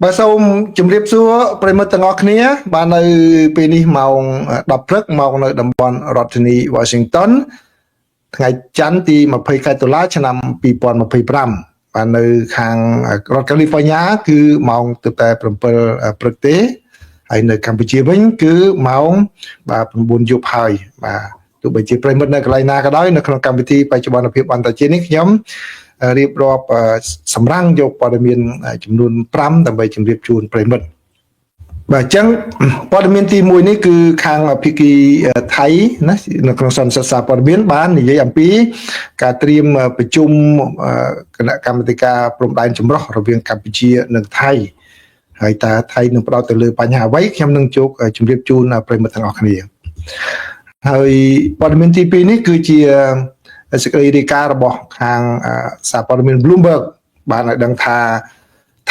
Bà xong chùm riêng xua Bởi mất tầng ọc kia Bà nơi bên này màu đọc rực Màu nơi đầm bọn Rodney Washington Ngày chắn thì mà phây khai tổ lá cho năm Bị bọn mà phây pram Bà nơi kháng Rod California Cứ màu từ tại Prực tế Hay nơi Campuchia vĩnh cứ màu Bà buồn dục hơi Bà tụi bởi chế bởi mất nơi cái này cái đó Nơi Campuchia Bà cho bọn là phiếp bọn tài chế này nhóm រៀបរាប់សម្រាប់យកព័ត៌មានចំនួន5ដើម្បីជម្រាបជូនប្រិមិត្តបាទអញ្ចឹងព័ត៌មានទី1នេះគឺខាងភាគីថៃណានៅក្នុងសន្និសីទសារព័ត៌មានបាននិយាយអំពីការត្រៀមប្រជុំគណៈកម្មាធិការព្រំដែនចម្រុះរវាងកម្ពុជានិងថៃហើយតើថៃនឹងផ្ដោតទៅលើបញ្ហាអ្វីខ្ញុំនឹងជម្រាបជូនប្រិមិត្តទាំងអស់គ្នាហើយព័ត៌មានទី2នេះគឺជាសេចក្តីរាយការណ៍របស់ខាងសារព័ត៌មាន Bloomberg បានឲ្យដឹងថា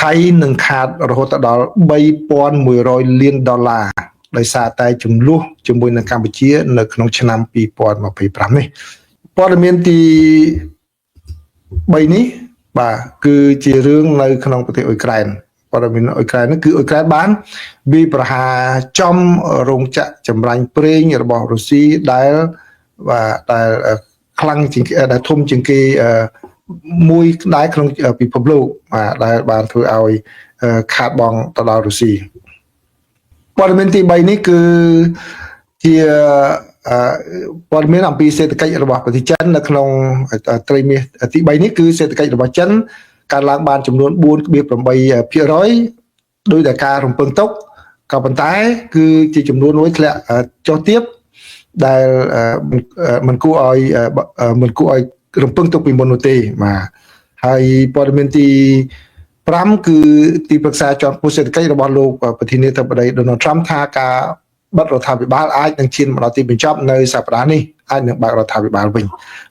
ថៃនឹងខាតរហូតដល់$3,100 លានដោយសារតែចំនួនជាមួយនឹងកម្ពុជានៅក្នុងឆ្នាំ2025នេះព័ត៌មានទី3នេះបាទគឺជារឿងនៅក្នុងប្រទេសអ៊ុយក្រែនព័ត៌មានអ៊ុយក្រែននេះគឺអ៊ុយក្រែនបានវាយប្រហារចំរោងចក្រចម្រាញ់ប្រេងរបស់រុស្ស៊ីដែលដែលខ្លាំងជាងដែលធំជាងគេមួយដែរក្នុងពិភពលោកដែលបានធ្វើឲ្យខាតបង់ទៅដល់រុស្ស៊ីព័ត៌មានទី3នេះគឺជាព័ត៌មានអំពីសេដ្ឋកិច្ចរបស់ប្រទេសចិននៅក្នុងត្រីមាសទី3នេះគឺសេដ្ឋកិច្ចរបស់ចិនកើនឡើងបានចំនួន 4.8% ដោយតែការរំពឹងទុកក៏ប៉ុន្តែគឺជាចំនួនមួយធ្លាក់ចុះទាបដែលមិនគួរឲ្យរំពឹងទុកពីមុននោះទេបាទហើយព័ត៌មានទី5គឺទីប្រឹក្សាជាន់ខ្ពស់សេដ្ឋកិច្ចរបស់លោកប្រធានាធិបតី Donald Trump ថាការបិទរដ្ឋាភិបាលអាចនឹងឈានមកដល់ទីបញ្ចប់នៅសប្តាហ៍នេះអាចនឹងបើករដ្ឋាភិបាលវិញ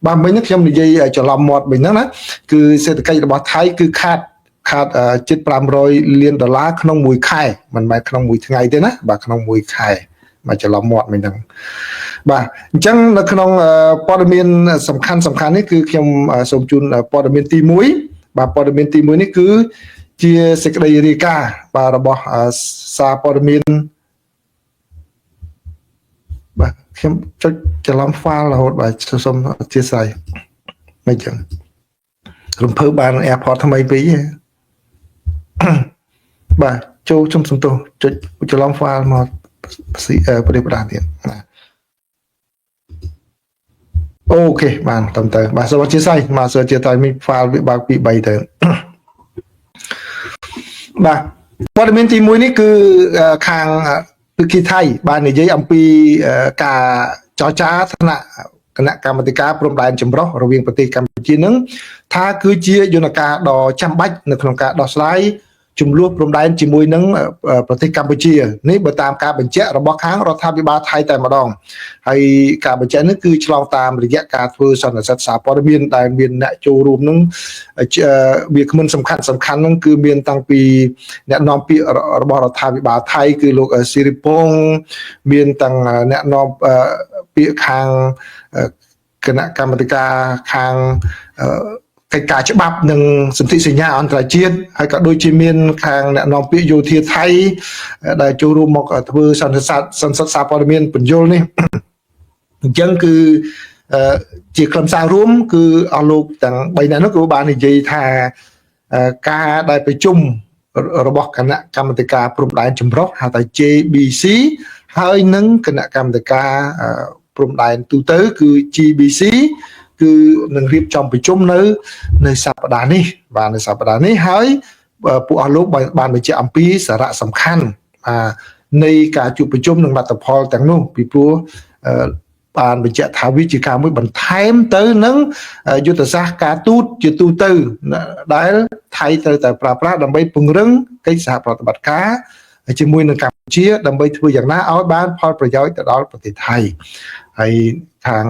បាទមិញខ្ញុំនិយាយច្រឡំមាត់វិញហ្នឹងណាគឺសេដ្ឋកិច្ចរបស់ថៃគឺខាតជិត$500 លានក្នុងមួយខែមិនមែនក្នុងមួយថ្ងៃទេណាបាទក្នុងមួយខែមកច្រឡំមាត់មិញហ្នឹងបាទអញ្ចឹងនៅក្នុងព័ត៌មានសំខាន់នេះគឺខ្ញុំសូមជូនព័ត៌មានទី1បាទព័ត៌មានទី1នេះគឺជាសេចក្តីរាយការណ៍បាទរបស់សារព័ត៌មានបាទខ្ញុំចុចច្រឡំ file រហូតបាទសូមអធិស្ឋានមិនអញ្ចឹងរំភើបបាន AirPods ថ្មីពីរបាទចូលជុំសំទោសចុចច្រឡំ file មកប្រទេសប្រាទៀតអូខេបានតាមទៅបាទសូមអធិស្ឋានមកសូមជាតើមាន file វាបើកពី3ទៅបាទព័ត៌មានទី1នេះគឺខាងភាគីថៃបាននិយាយអំពីការចរចាថ្នាក់គណៈកម្មាធិការព្រំដែនចម្រុះរវាងប្រទេសកម្ពុជានឹងថាគឺជាយន្តការដ៏ចាំបាច់នៅក្នុងការដោះស្រាយជំនួសព្រំដែនជាមួយនឹងប្រទេសកម្ពុជានេះបើតាមការបញ្ជាក់របស់ខាងរដ្ឋាភិបាលថៃតែម្ដងហើយការបញ្ជាក់នេះគឺឆ្លងតាមរយៈការធ្វើសន្និសីទសារព័ត៌មានដែលមានអ្នកចូលរួមនឹងវាគ្មិនសំខាន់នឹងគឺមានតាំងពីអ្នកនាំពាក្យរបស់រដ្ឋាភិបាលថៃគឺលោកស៊ីរីប៉ុងមានទាំងអ្នកនាំពាក្យខាងគណៈកម្មាធិការខាងកិច្ចការច្បាប់និងសន្ធិសញ្ញាអន្តរជាតិហើយក៏ដូចជាមានខាងអ្នកនាំពាក្យយោធាថៃដែលចូលរួមមកធ្វើសន្និសីទសារព័ត៌មានពន្យល់នេះអញ្ចឹងគឺជាខ្លឹមសាររួមគឺអស់លោកទាំង3នាក់នោះគឺបាននិយាយថាការដែលប្រជុំរបស់គណៈកម្មាធិការព្រំដែនចម្រុះហៅថា JBC ហើយនឹងគណៈកម្មាធិការព្រំដែនទូទៅគឺ GBC គឺនឹងរៀបចំប្រជុំនៅសប្តាហ៍នេះបាទនៅសប្តាហ៍នេះហើយពួកអស់លោកបានបញ្ជាក់អំពីសារៈសំខាន់នៃការជួបប្រជុំនិងលទ្ធផលទាំងនោះពីព្រោះបានបញ្ជាក់ថាវាជាការមួយបន្ថែមទៅនឹងយុទ្ធសាស្ត្រការទូតជាទូទៅដែលថៃត្រូវតែប្រើប្រាស់ដើម្បីពង្រឹងកិច្ចសហប្រតិបត្តិការជាមួយនឹងកម្ពុជាដើម្បីធ្វើយ៉ាងណាឲ្យបានផលប្រយោជន៍ទៅដល់ប្រទេសថៃហើយខាង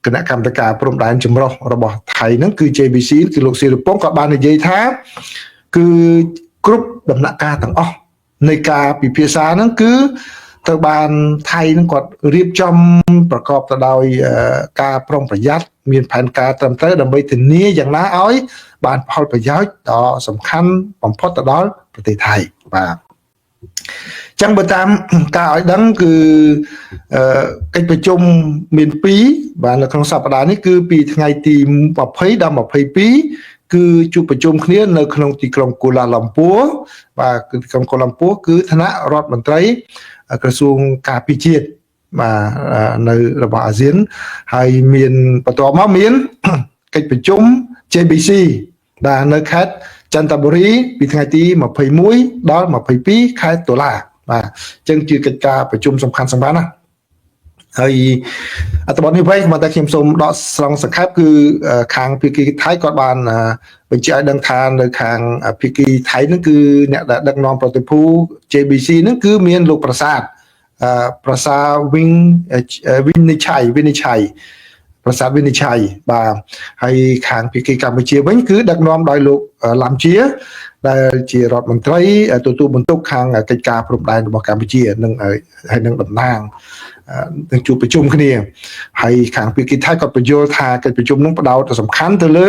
គណៈកម្មការព្រំដែនចម្រុះរបស់ថៃហ្នឹងគឺ JBC គឺលោកស៊ីរពងក៏បាននិយាយថាគឺគ្រប់ដំណាក់កាលទាំងអស់នៃការពិភាក្សាហ្នឹងគឺ ទៅបានថៃនឹងគាត់រៀបចំប្រកបទៅដោយការប្រុងប្រយ័ត្នមានផែនការត្រឹមត្រូវដើម្បីធានាយ៉ាងណាឲ្យបានផលប្រយោជន៍ដ៏សំខាន់បំផុតទៅដល់ប្រទេសថៃបាទចឹងបើតាមការឲ្យដឹងគឺកិច្ចប្រជុំមាន2បាទនៅក្នុងសប្តាហ៍នេះគឺពីថ្ងៃទី20ដល់22គឺជួបប្រជុំគ្នានៅក្នុងទីក្រុងកូឡាឡំពួរបាទគឺទីក្រុងកូឡាឡំពួរគឺឋានៈរដ្ឋមន្ត្រីក្រសួងការពារជាតិបាទនៅរបស់អាស៊ានហើយមានបន្ទាប់មកមានកិច្ចប្រជុំ JBC បាទនៅខេត្តចន្ទបុរីពីថ្ងៃទី21ដល់22ខែតុលាបាទអញ្ចឹងជាកិច្ចការប្រជុំសំខាន់ណាហើយអត្ថបទនេះវិញមកតែខ្ញុំសូមដកស្រង់សង្ខេបគឺខាងភាគីថៃគាត់បានបញ្ជាក់ឲ្យដឹងថានៅខាងភាគីថៃហ្នឹងគឺអ្នកដែលដឹកនាំប្រតិភូ JBC ហ្នឹងគឺមានលោកប្រាសាទវិនិច្ឆ័យប្រាសាទវិនិច្ឆ័យបាទហើយខាងភាគីកម្ពុជាវិញគឺដឹកនាំដោយលោកឡាំជាដែលជារដ្ឋមន្ត្រីទទួលបន្ទុកខាងកិច្ចការព្រំដែនរបស់កម្ពុជានិងហើយនឹងតំណាងនឹងជួបប្រជុំគ្នាហើយខាងភាគីថៃក៏បញ្យល់ថាកិច្ចប្រជុំនោះផ្ដោតសំខាន់ទៅលើ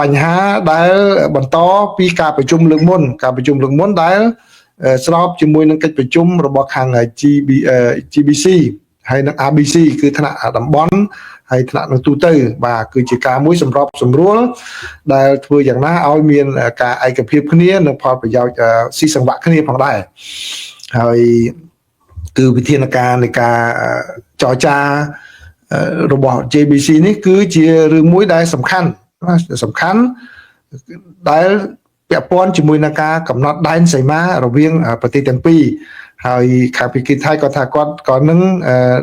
បញ្ហាដែលបន្តពីការប្រជុំលើកមុនដែលស្របជាមួយនឹងកិច្ចប្រជុំរបស់ខាង GBC ហើយនឹង ABC គឺថ្នាក់តំបន់ហើយថ្នាក់នឹងទូទៅបាទគឺជាការមួយសម្របសម្រួលដែលធ្វើយ៉ាងណាឲ្យមានការឯកភាពគ្នានិងផលប្រយោជន៍ស៊ីសង្វាក់គ្នាផងដែរហើយគឺវិធានការនៃការចរចារបស់ JBC នេះគឺជារឿងមួយដែលសំខាន់ដែលពាក់ព័ន្ធជាមួយនឹងការកំណត់ដែនសីមារវាងប្រទេសទាំងពីរហើយខាងភាគីថៃក៏ថាគាត់ក៏នឹង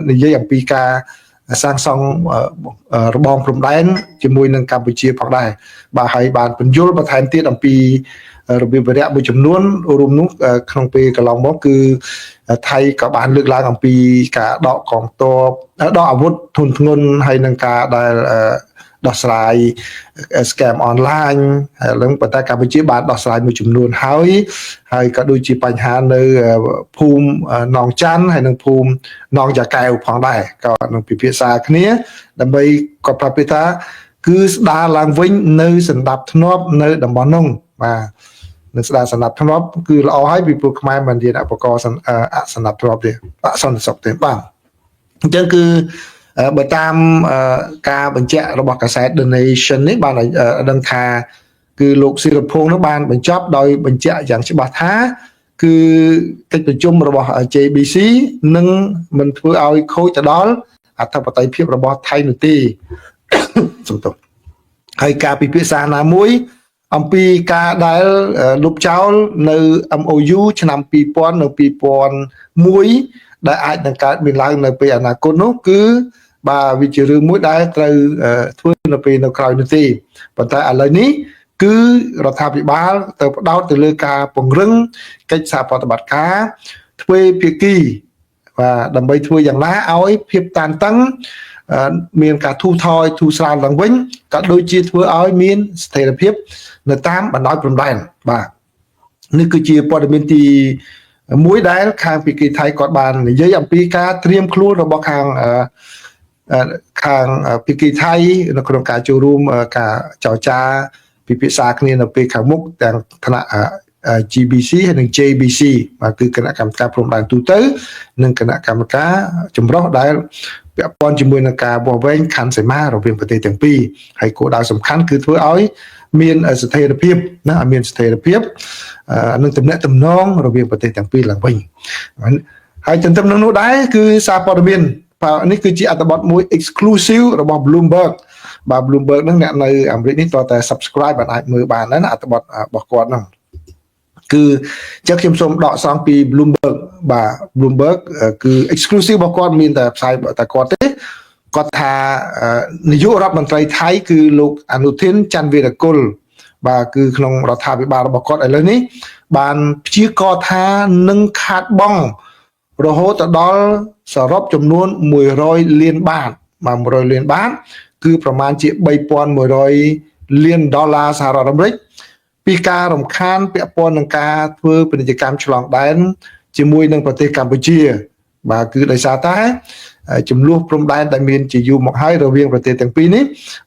និយាយអំពីការសាងសង់របងព្រំដែនជាមួយនឹងកម្ពុជាផងដែរបាទហើយបានបញ្យល់បន្ថែមទៀតអំពីរបៀបវិរៈមួយចំនួនរួមនោះក្នុងពេលកន្លងមកគឺថៃក៏បានលើកឡើងអំពីការដកកងទ័ពដកអាវុធធុនធ្ងន់ហើយនឹងការដែលដោះស្រាយ scam online ហើយឡើងប៉ុន្តែកម្ពុជាបានដោះស្រាយមួយចំនួនហើយក៏ដូចជាបញ្ហានៅភូមិនងច័ន្ទហើយនិងភូមិនងយ៉ាកែវផងដែរក៏នឹងពិភាក្សាគ្នាដើម្បីក៏ប្រាប់ថាគឺស្ដារឡើងវិញនៅសន្តិភាពធ្នាប់នៅតំបន់នោះបាទនឹងស្ដារសន្តិភាពធ្នាប់គឺល្អហើយពីព្រោះខ្មែរមិនមានឧបករណ៍អសន្តិភាពទេអសន្តិសុខទេបាទអញ្ចឹងគឺបើតាមការបញ្ជាក់របស់កាសែត The Nation នេះបានដឹងថាគឺលោកសិរិភងនោះបានបញ្ចប់ដោយបញ្ជាក់យ៉ាងច្បាស់ថាគឺកិច្ចប្រជុំរបស់ JBC នឹងមិនធ្វើឲ្យខូចទៅដល់អធិបតេយ្យភាពរបស់ថៃនោះទេសំទោសហើយការពិភាក្សាណាមួយអំពីការដែលលុបចោលនៅ MOU ឆ្នាំ2000នៅ2001ដែលអាចនឹងកើតមានឡើងនៅពេលអនាគតនោះគឺបាទវាជារឿងមួយដែលត្រូវធ្វើនៅពេលនៅក្រោយនោះទេប៉ុន្តែឥឡូវនេះគឺរដ្ឋាភិបាលទៅផ្ដោតទៅលើការពង្រឹងកិច្ចសហប្រតិបត្តិការទ្វេភាគីបាទដើម្បីធ្វើយ៉ាងណាឲ្យភាពតានតឹងមានការធូរថយធូរស្រាលឡើងវិញក៏ដូចជាធ្វើឲ្យមានស្ថិរភាពនៅតាមបណ្ដោយព្រំដែនបាទនេះគឺជាព័ត៌មានទីមួយដែលខាងភាគីថៃគាត់បាននិយាយអំពីការត្រៀមខ្លួនរបស់ខាងភាគីថៃនៅក្នុងការចូលរួមការចរចាពិភាក្សាគ្នានៅពេលខាងមុខទាំងឋានៈ GBC ហើយនិង JBC បាទគឺគណៈកម្មការព្រំដែនទូទៅនិងគណៈកម្មការចម្រុះដែលពាក់ព័ន្ធជាមួយនឹងការវាស់វែងខណ្ឌសីមារវាងប្រទេសទាំងពីរហើយគោលដៅសំខាន់គឺធ្វើឲ្យមានស្ថិរភាពណាឲ្យមានស្ថិរភាពនិងទំនាក់ទំនងរវាងប្រទេសទាំងពីរឡើងវិញហើយទន្ទឹមនឹងនោះដែរគឺសារព័ត៌មាននេះគឺជាអត្ថបទមួយ exclusive របស់ Bloomberg បាទ Bloomberg ហ្នឹងអ្នកនៅអាមេរិកនេះតើតែ subscribe អាចមើលបានណាអត្ថបទរបស់គាត់ហ្នឹងគឺចឹងខ្ញុំសូមដកស្រង់ពី Bloomberg បាទ Bloomberg គឺ exclusive របស់គាត់មានតែផ្សាយតែគាត់ទេគាត់ថានាយករដ្ឋមន្ត្រីថៃគឺលោកអនុทินច័ន្ទវីរគុលបាទគឺក្នុងរដ្ឋាភិបាលរបស់គាត់ឥឡូវនេះបានព្យាករណ៍ថានឹងខាតបង់រហូតដល់សរុបចំនួន100លានបាតបាទ100លានបាតគឺប្រមាណជា3100លានដុល្លារសហរដ្ឋអាមេរិកពីការរំខានពាក់ព័ន្ធនឹងការធ្វើពាណិជ្ជកម្មឆ្លងដែនជាមួយនឹងប្រទេសកម្ពុជា បាទគឺដោយសារតែចំនួនព្រំដែនដែលមានជាយូរមកហើយរវាងប្រទេសទាំងពីរនេះ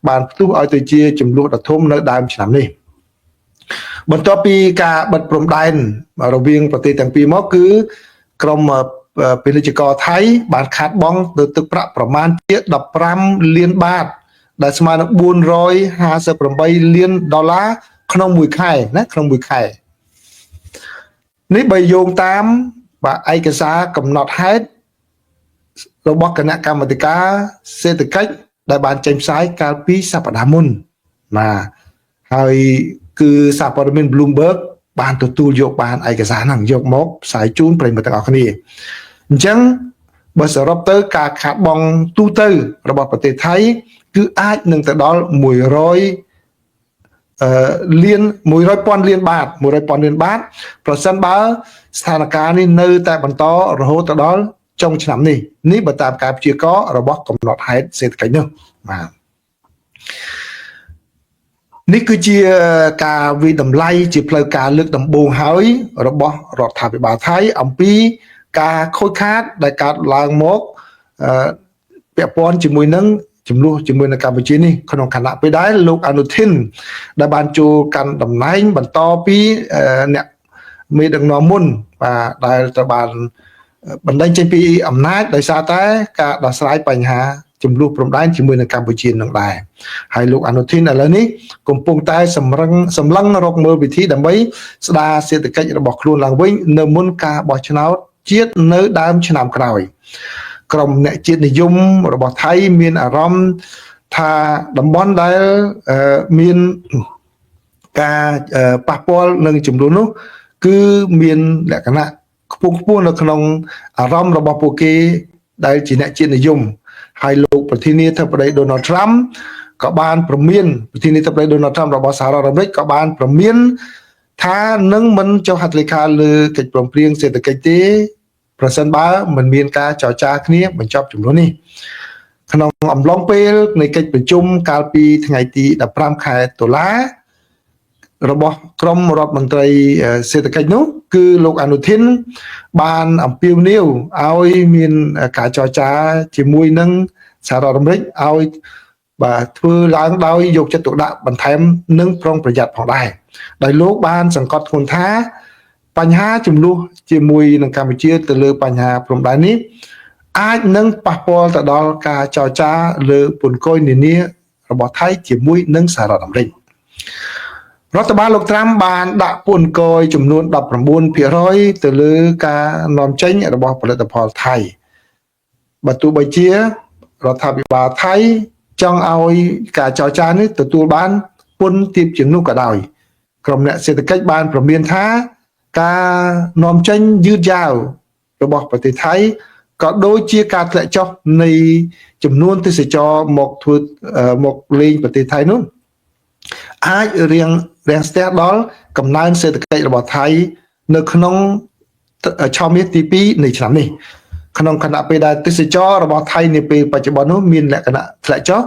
បានផ្ទុះឲ្យទៅជាចំនួនដ៏ធំនៅដើមឆ្នាំនេះបន្ទាប់ពីការបិទព្រំដែនរវាងប្រទេសទាំងពីរមកគឺក្រមពាណិជ្ជករថៃបានខាតបង់ទៅទឹកប្រាក់ប្រមាណជា15លានបាតដែលស្មើនឹង458លានដុល្លារក្នុងមួយខែណាក្នុងមួយខែនេះបើយោងតាមបាទឯកសារកំណត់ហេតុរបស់គណៈកម្មាធិការសេដ្ឋកិច្ចដែលបានចេញផ្សាយកាលពីសប្តាហ៍មុនបាទហើយគឺសារព័ត៌មាន Bloomberg បានទទួលយកបានឯកសារហ្នឹងយកមកផ្សាយជូនប្រិយមិត្តទាំងអស់គ្នាអញ្ចឹងបើសរុបទៅការខាតបង់ទូទៅរបស់ប្រទេសថៃគឺអាចនឹងទៅដល់100លាន100,000លានបាត100,000លានបាតប្រសិនបើស្ថានភាពនេះនៅតែបន្តរហូតទៅដល់ចុងឆ្នាំនេះបើតាមការព្យាករណ៍របស់កំណត់ហេតុសេដ្ឋកិច្ចនោះបាទនេះគឺជាការវិតម្លៃជាផ្លូវការលើកដំបូងហើយរបស់រដ្ឋាភិបាលថៃអំពីការខូចខាតដែលកើតឡើងមកពាក់ព័ន្ធជាមួយនឹងចំនួនជាមួយនៅកម្ពុជានេះក្នុងខណៈពេលដែលលោកអនុทินដែលបានចូលកាន់តំណែងបន្តពីអ្នកមេដឹកនាំមុនបាទដែលត្រូវបានបណ្ដេញចេញពីអំណាចដោយសារតែការដោះស្រាយបញ្ហាចំនួនព្រំដែនជាមួយនឹងកម្ពុជានឹងដែរហើយលោកអនុทินឥឡូវនេះកំពុងតែសម្លឹងរកមើលវិធីដើម្បីស្ដារសេដ្ឋកិច្ចរបស់ខ្លួនឡើងវិញនៅមុនការបោះឆ្នោតជាតិនៅដើមឆ្នាំក្រោយក្រុមអ្នកជាតិនិយមរបស់ថៃមានអារម្មណ៍ថាតំបន់ដែលមានការប៉ះពាល់នឹងចំនួននោះគឺមានលក្ខណៈខ្ពង់ខ្ពស់នៅក្នុងអារម្មណ៍របស់ពួកគេដែលជាអ្នកជាតិនិយមហើយលោកប្រធានាធិបតី Donald Trump ក៏បានប្រមានប្រធានាធិបតី Donald Trump របស់សហរដ្ឋអាមេរិកក៏បានប្រមានថានឹងមិនចុះហត្ថលេខាលើកិច្ចព្រមព្រៀងសេដ្ឋកិច្ចទេប្រសិនបើមិនមានការចរចាគ្នាបញ្ចប់ចំនួននេះក្នុងអំឡុងពេលនៃកិច្ចប្រជុំកាលពីថ្ងៃទី15ខែតុលារបស់ក្រុមរដ្ឋមន្ត្រីសេដ្ឋកិច្ចនោះគឺលោកអនុทินបានអំពាវនាវឲ្យមានការចរចាជាមួយនឹងសហរដ្ឋអាមេរិកឲ្យបាទធ្វើឡើងដោយយកចិត្តទុកដាក់បន្ថែមនិងប្រុងប្រយ័ត្នផងដែរដោយលោកបានសង្កត់ធ្ងន់ថាបញ្ហាចំនួនជាមួយនឹងកម្ពុជាទៅលើបញ្ហាព្រំដែននេះអាចនឹងប៉ះពាល់ទៅដល់ការចរចាលើពន្ធគយនានារបស់ថៃជាមួយនឹងសហរដ្ឋអាមេរិករដ្ឋបាលលោកត្រាំបានដាក់ពន្ធគយចំនួន 19% ទៅលើការនាំចេញរបស់ផលិតផលថៃបើទោះបីជារដ្ឋាភិបាលថៃចង់ឲ្យការចរចានេះទទួលបានពន្ធទាបជាងនោះក៏ដោយក្រុមអ្នកសេដ្ឋកិច្ចបានប្រមានថាការនាំចេញយឺតយ៉ាវរបស់ប្រទេសថៃក៏ដូចជាការធ្លាក់ចុះនៃចំនួនទេសចរមកលេងប្រទេសថៃនោះអាចរាំងស្ទះដល់កំណើនសេដ្ឋកិច្ចរបស់ថៃនៅក្នុងឆមាសទី2នៃឆ្នាំនេះក្នុងខណៈពេលដែលទេសចររបស់ថៃនាពេលបច្ចុប្បន្ននោះមានលក្ខណៈធ្លាក់ចុះ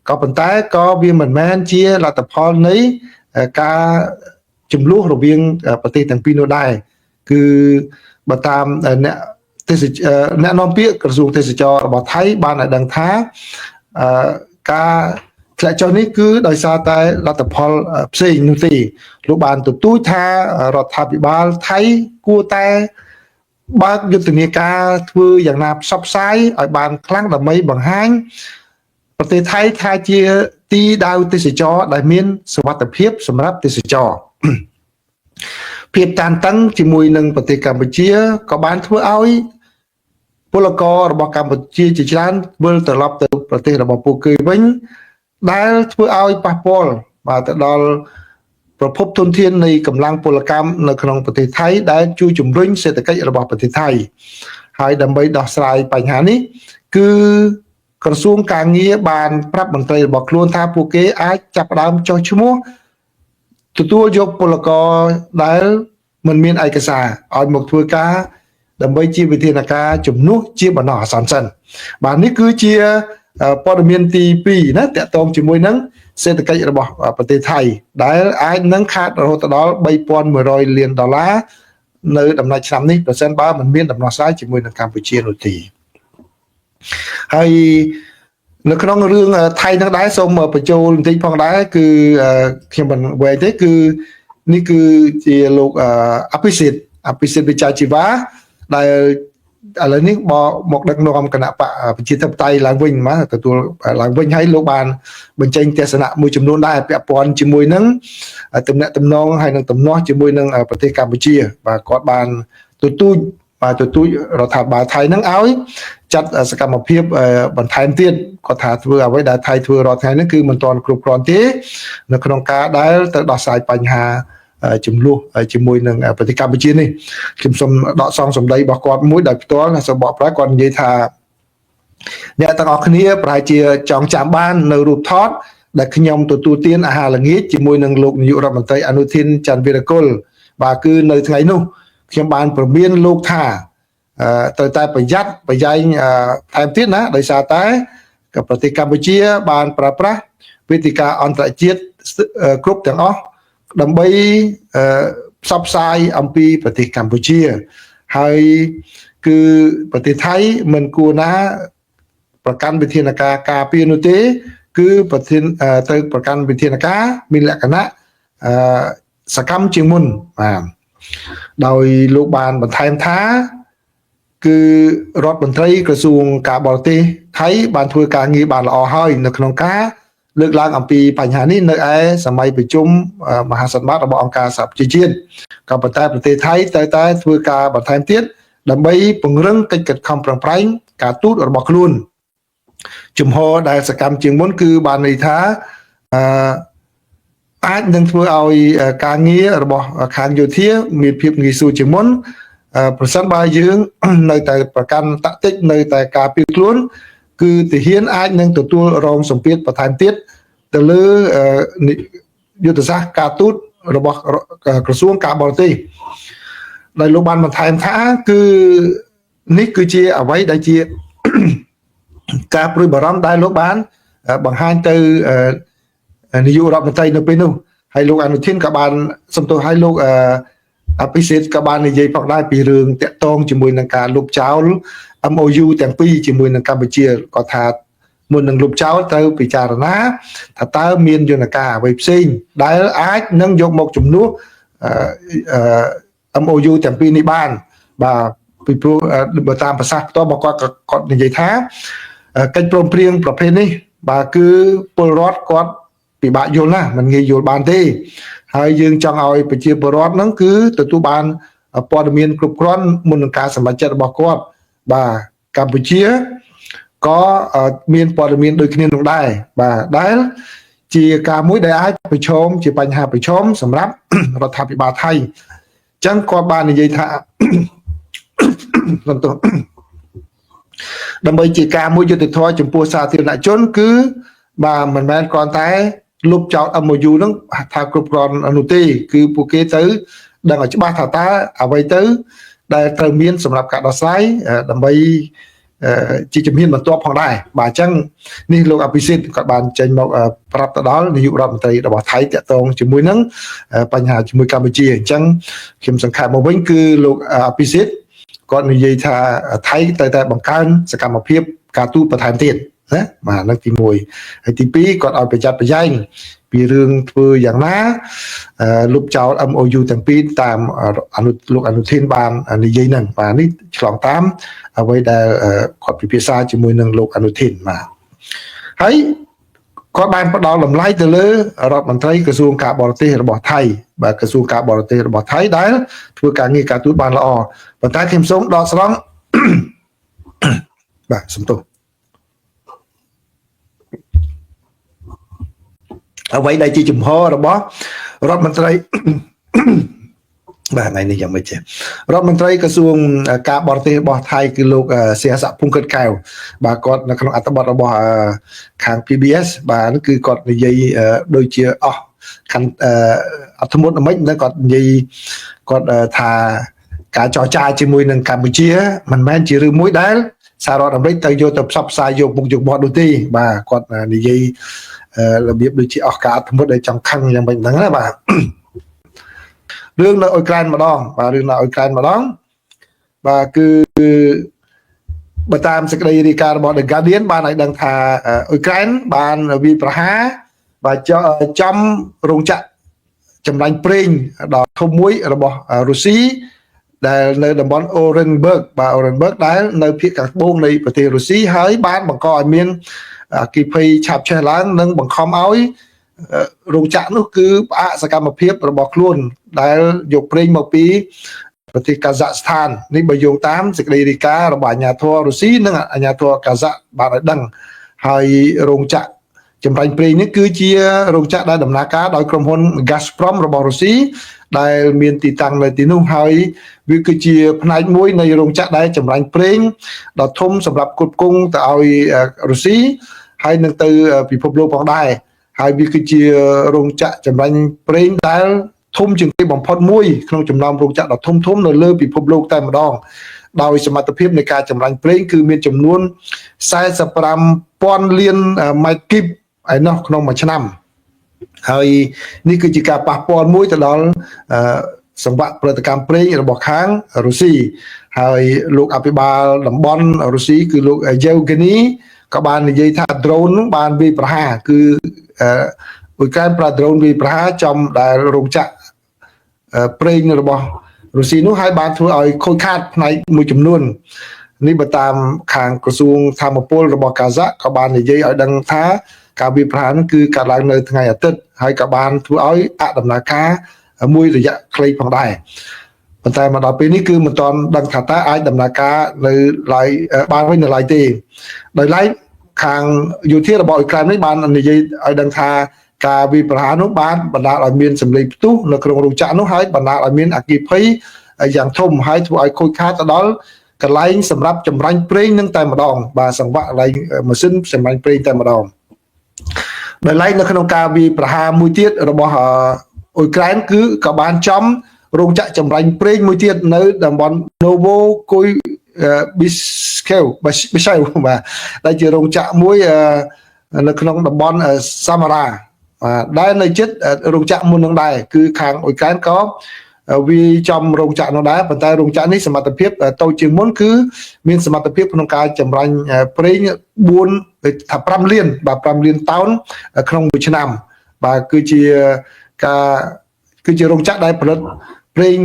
ក៏ប៉ុន្តែក៏វាមិនមែនជាលទ្ធផលនៃការចំនួនរវាងប្រទេសទាំងពីរនោះដែរគឺបើតាមអ្នកនាំពាក្យក្រសួងទេសចររបស់ថៃបានឲ្យដឹងថាការធ្លាក់ចុះនេះគឺដោយសារតែលទ្ធផលផ្សេងនោះទេលោកបានទទូចថារដ្ឋាភិបាលថៃគួរតែបើកយុទ្ធនាការធ្វើយ៉ាងណាផ្សព្វផ្សាយឲ្យបានខ្លាំងដើម្បីបង្ហាញប្រទេសថៃថាជាទីដៅទេសចរដែលមានសុវត្ថិភាពសម្រាប់ទេសចរភាពតានតឹងជាមួយនឹងប្រទេសកម្ពុជាក៏បានធ្វើឲ្យពលកររបស់កម្ពុជាជាច្រើនវិលត្រឡប់ទៅប្រទេសរបស់ពួកគេវិញដែលធ្វើឲ្យប៉ះពាល់បាទទៅដល់ប្រភពធនធាននៃកម្លាំងពលកម្មនៅក្នុងប្រទេសថៃដែលជួយជំរុញសេដ្ឋកិច្ចរបស់ប្រទេសថៃហើយដើម្បីដោះស្រាយបញ្ហានេះគឺក្រសួងការងារបានប្រាប់មន្ត្រីរបស់ខ្លួនថាពួកគេអាចចាប់ផ្ដើមចុះឈ្មោះទទួលយកពលករដែលមិនមានឯកសារឲ្យមកធ្វើការដើម្បីជាវិធានការជំនួសជាបណ្ដោះអាសន្នសិនបាទនេះគឺជាព័ត៌មានទី2ណាតកតងជាមួយនឹងសេដ្ឋកិច្ចរបស់ប្រទេសថៃដែលអាចនឹងខាតរហូតដល់ $3,100 លាន នៅដំណាច់ឆ្នាំនេះប្រសិនបើមិនមានដំណោះស្រាយជាមួយនឹងកម្ពុជានោះទេហើយនៅក្នុងរឿងថៃនឹងដែរសូមបញ្ចូលបន្តិចផងដែរគឺខ្ញុំមិនវែងទេគឺនេះគឺជាលោកអភិសិទ្ធវិជ្ជាជីវ៉ាដែលឥឡូវនេះមកដឹកនាំគណៈបកប្រជាធិបតេយ្យឡើងវិញមកទទួលឡើងវិញហើយលោកបានបញ្ចេញទស្សនៈមួយចំនួនដែរពាក់ព័ន្ធជាមួយនឹងទំនាក់ទំនងហើយនឹងទំនាស់ជាមួយនឹងប្រទេសកម្ពុជាបាទគាត់បានទទូចរដ្ឋាភិបាលថៃនឹងឲ្យចាត់សកម្មភាពបន្ថែមទៀតគាត់ថាធ្វើអ្វីដែលថៃធ្វើរាល់ថ្ងៃនេះគឺមិនទាន់គ្រប់គ្រាន់ទេនៅក្នុងការដែលទៅដោះស្រាយបញ្ហាចំនួនជាមួយនឹងប្រទេសកម្ពុជានេះខ្ញុំសូមដកសំដីរបស់គាត់មួយដោយផ្ទាល់សូមបកប្រែគាត់និយាយថាអ្នកទាំងអស់គ្នាប្រហែលជាចង់ចាំបាននៅរូបថតដែលខ្ញុំទទួលទានអាហារល្ងាចជាមួយនឹងលោកនាយករដ្ឋមន្ត្រីអនុทิនច័ន្ទវីរគុលបាទគឺនៅថ្ងៃនោះខ្ញុំបានព្រមានលោកថាត្រូវតែប្រយ័ត្នប្រយែងថែមទៀតណាដោយសារតែប្រទេសកម្ពុជាបានប្រើប្រាស់វេទិកាអន្តរជាតិគ្រប់ទាំងអស់ដើម្បីផ្សព្វផ្សាយអំពីប្រទេសកម្ពុជាហើយគឺប្រទេសថៃមិនគួរណាប្រកាន់វិធានការការពារនោះទេគឺត្រូវប្រកាន់វិធានការមានលក្ខណៈសកម្មជាងមុនបាទដោយលោកបានបន្ថែមថាគឺរដ្ឋមន្ត្រីក្រសួងការបរទេសថៃបានធ្វើការងារបានល្អហើយនៅក្នុងការលើកឡើងអំពីបញ្ហានេះនៅឯសម័យប្រជុំមហាសន្និបាតរបស់អង្គការសហប្រជាជាតិក៏ប៉ុន្តែប្រទេសថៃត្រូវតែធ្វើការបន្ថែមទៀតដើម្បីពង្រឹងកិច្ចខិតខំប្រឹងប្រែងការទូតរបស់ខ្លួនជំហរដែលសកម្មជាងមុនគឺបានន័យថាអាចនឹងធ្វើឲ្យការងាររបស់ខាងយោធាមានភាពងាយស្រួលជាងមុនប្រសិនបើយើងនៅតែប្រកាន់តាក់ទិចនៅតែការពារខ្លួនគឺទាហានអាចនឹងទទួលរងសម្ពាធបន្ថែមទៀតទៅលើយុទ្ធសាស្ត្រការទូតរបស់ក្រសួងការបរទេសដែលលោកបានបន្ថែមថាគឺនេះគឺជាអ្វីដែលជាការព្រួយបារម្ភដែលលោកបានបង្ហាញទៅនាយករដ្ឋមន្ត្រីនៅពេលនោះហើយលោកអនុทินក៏បានសំទោសឲ្យលោកអភិសិទ្ធក៏បាននិយាយផងដែរពីរឿងតាក់ទងជាមួយនឹងការលុបចោល MOU ទាំងពីរជាមួយនឹងកម្ពុជាក៏ថាមុននឹងលុបចោលត្រូវពិចារណាថាតើមានយន្តការអ្វីផ្សេងដែលអាចនឹងយកមកជំនួសMOU ទាំងពីរនេះបានបាទពីព្រោះបើតាមប្រសាសន៍ផ្ទាល់របស់គាត់និយាយថាកិច្ចព្រមព្រៀងប្រភេទនេះបាទគឺពលរដ្ឋគាត់ពិបាកយល់ណាស់មិនងាយយល់បានទេហើយយើងចង់ឲ្យប្រជាពលរដ្ឋហ្នឹងគឺទទួលបានព័ត៌មានគ្រប់គ្រាន់មុននឹងការសម្រេចចិត្តរបស់គាត់បាទកម្ពុជាក៏មានព័ត៌មានដូចគ្នានោះដែរបាទដែលជាការមួយដែលអាចប្រឈមជាបញ្ហាប្រឈមសម្រាប់រដ្ឋាភិបាលថៃអញ្ចឹងគាត់បាននិយាយថាដើម្បីជាការមួយយុត្តិធម៌ចំពោះសាធារណជនគឺបាទមិនមែនគ្រាន់តែលុបចោល MOU ហ្នឹងថាគ្រប់គ្រាន់នោះទេគឺពួកគេទៅដឹងឲ្យច្បាស់ថាតើអ្វីទៅដែលត្រូវមានសម្រាប់ការដោះស្រាយដើម្បីជាជំហានបន្ទាប់ផងដែរបាទអញ្ចឹងនេះលោកអភិសិទ្ធក៏បានចេញមកប្រាប់ទៅដល់នាយករដ្ឋមន្ត្រីរបស់ថៃតាក់ទងជាមួយនឹងបញ្ហាជាមួយកម្ពុជាអញ្ចឹងខ្ញុំសង្ខេបមកវិញគឺលោកអភិសិទ្ធគាត់និយាយថាថៃត្រូវតែបង្កើនសកម្មភាពការទូតបន្ថែមទៀតណាបាទនឹងទី1ហើយទី2គាត់ឲ្យប្រយ័ត្នប្រយែងពីរឿងធ្វើយ៉ាងណាលុបចោល MOU ទាំងពីរតាមលោកអនុทินបាននិយាយហ្នឹងបាទនេះឆ្លងតាមអ្វីដែលគាត់ពិភាក្សាជាមួយនឹងលោកអនុทินបាទហើយគាត់បានផ្ដល់តម្លៃទៅលើរដ្ឋមន្ត្រីក្រសួងការបរទេសរបស់ថៃបាទក្រសួងការបរទេសរបស់ថៃដែលធ្វើការងារការទូតបានល្អប៉ុន្តែខ្ញុំសូមដកស្រង់បាទសំទោសអ្វីដែលជាជំហររបស់រដ្ឋមន្ត្រីបាទថ្ងៃនេះយ៉ាងម៉េចទេរដ្ឋមន្ត្រីក្រសួងការបរទេសរបស់ថៃគឺលោកសៀស័កភុងកិតកែវបាទគាត់នៅក្នុងអត្ថបទរបស់ខាង PBS បាទគឺគាត់និយាយដូចជាអស់ខាងអត្ថមុតមិនហ្នឹងគាត់និយាយគាត់ថាការចរចាជាមួយនឹងកម្ពុជាមិនមែនជារឿងមួយដែលសហរដ្ឋអាមេរិកទៅយកទៅផ្សព្វផ្សាយយកមុខយកមាត់នោះទេបាទគាត់និយាយរបៀបដូចជាអស់ការអត្ថមុតដែលចង់ខឹងយ៉ាងម៉េចហ្នឹងណាបាទ រឿងនៅអ៊ុយក្រែនម្ដងបាទរឿងនៅអ៊ុយក្រែនម្ដងបាទគឺបើតាមសេចក្តីរាយការណ៍របស់ The Guardian បានឲ្យដឹងថាអ៊ុយក្រែនបានវាយប្រហារបាទចំរោងចក្រចម្រាញ់ប្រេងដ៏ធំមួយរបស់រុស្ស៊ីដែលនៅតំបន់ Orenburg បាទ Orenburg ដែលនៅភាគខាងត្បូងនៃប្រទេសរុស្ស៊ីហើយបានបង្កឲ្យមានអគ្គិភ័យឆាបឆេះឡើងនិងបង្ខំឲ្យរោងចក្រនោះគឺផ្អាកសកម្មភាពរបស់ខ្លួនដែលយកប្រេងមកពីប្រទេសកាហ្សាក់ស្ថាននេះបើយោងតាមសេចក្តីរាយការណ៍របស់អាជ្ញាធររុស្ស៊ីនិងអាជ្ញាធរកាហ្សាក់បានឲ្យដឹងហើយរោងចក្រចម្រាញ់ប្រេងនេះគឺជារោងចក្រដែលដំណើរការដោយក្រុមហ៊ុន Gazprom របស់រុស្ស៊ីដែលមានទីតាំងនៅទីនោះហើយវាគឺជាផ្នែកមួយនៃរោងចក្រដែលចម្រាញ់ប្រេងដ៏ធំសម្រាប់គ្រប់គ្រងទៅឲ្យរុស្ស៊ីហើយនឹងទៅពិភពលោកផងដែរហើយវាគឺជារោងចក្រចម្រាញ់ប្រេងដែលធំជាងគេបំផុតមួយក្នុងចំណោមរោងចក្រដ៏ធំនៅលើពិភពលោកតែម្ដងដោយសមត្ថភាពនៃការចម្រាញ់ប្រេងគឺមានចំនួន 45,000 លានម៉ែត្រគីបឯណោះក្នុងមួយឆ្នាំហើយនេះគឺជាការប៉ះពាល់មួយទៅដល់សង្វាក់ផលិតកម្មប្រេងរបស់ខាងរុស្ស៊ីហើយលោកអភិបាលតំបន់រុស្ស៊ីគឺលោក Yevgeny ក៏បាននិយាយថា drone នោះបានវាយប្រហារគឺអ៊ុយក្រែនប្រើ drone វាយប្រហារចំដែលរោងចក្រប្រេងរបស់រុស្ស៊ីនោះហើយបានធ្វើឲ្យខូចខាតផ្នែកមួយចំនួននេះបើតាមខាងក្រសួងធម្មពលរបស់កាហ្សាក់ក៏បាននិយាយឲ្យដឹងថាការវាយប្រហារនោះគឺកើតឡើងនៅថ្ងៃអាទិត្យហើយក៏បានធ្វើឲ្យអដំណើរការមួយរយៈខ្លីផងដែរប៉ុន្តែមកដល់ពេលនេះគឺមិនទាន់ដឹងថាតើអាចដំណើរការនៅឡើយបានវិញនៅឡើយទេដោយឡែកខាងយោធារបស់អ៊ុយក្រែននេះបាននិយាយឲ្យដឹងថាការវាយប្រហារនោះបានបណ្ដាលឲ្យមានសម្លេងផ្ទុះនៅក្នុងរោងចក្រនោះហើយបណ្ដាលឲ្យមានអគ្គិភ័យយ៉ាងធំហើយធ្វើឲ្យខូចខាតទៅដល់កន្លែងសម្រាប់ចម្រាញ់ប្រេងនឹងតែម្ដងបាទសង្វាក់កន្លែងម៉ាស៊ីនចម្រាញ់ប្រេងតែម្ដងដោយឡែកនៅក្នុងការវាយប្រហារមួយទៀតរបស់អ៊ុយក្រែនគឺក៏បានចំរោងចក្រចម្រាញ់ប្រេងមួយទៀតនៅតំបន់ Novo Biskeu បាទដែលជារោងចក្រមួយនៅក្នុងតំបន់ Samara ដែលនៅជិតរោងចក្រមុននឹងដែរគឺខាងអ៊ុយក្រែនក៏វាចំរោងចក្រនោះដែរប៉ុន្តែរោងចក្រនេះសមត្ថភាពតូចជាងមុនគឺមានសមត្ថភាពក្នុងការចម្រាញ់ប្រេង4ថា5លានបាទ5លានតោនក្នុងមួយឆ្នាំបាទគឺជារោងចក្រដែលផលិតប្រេង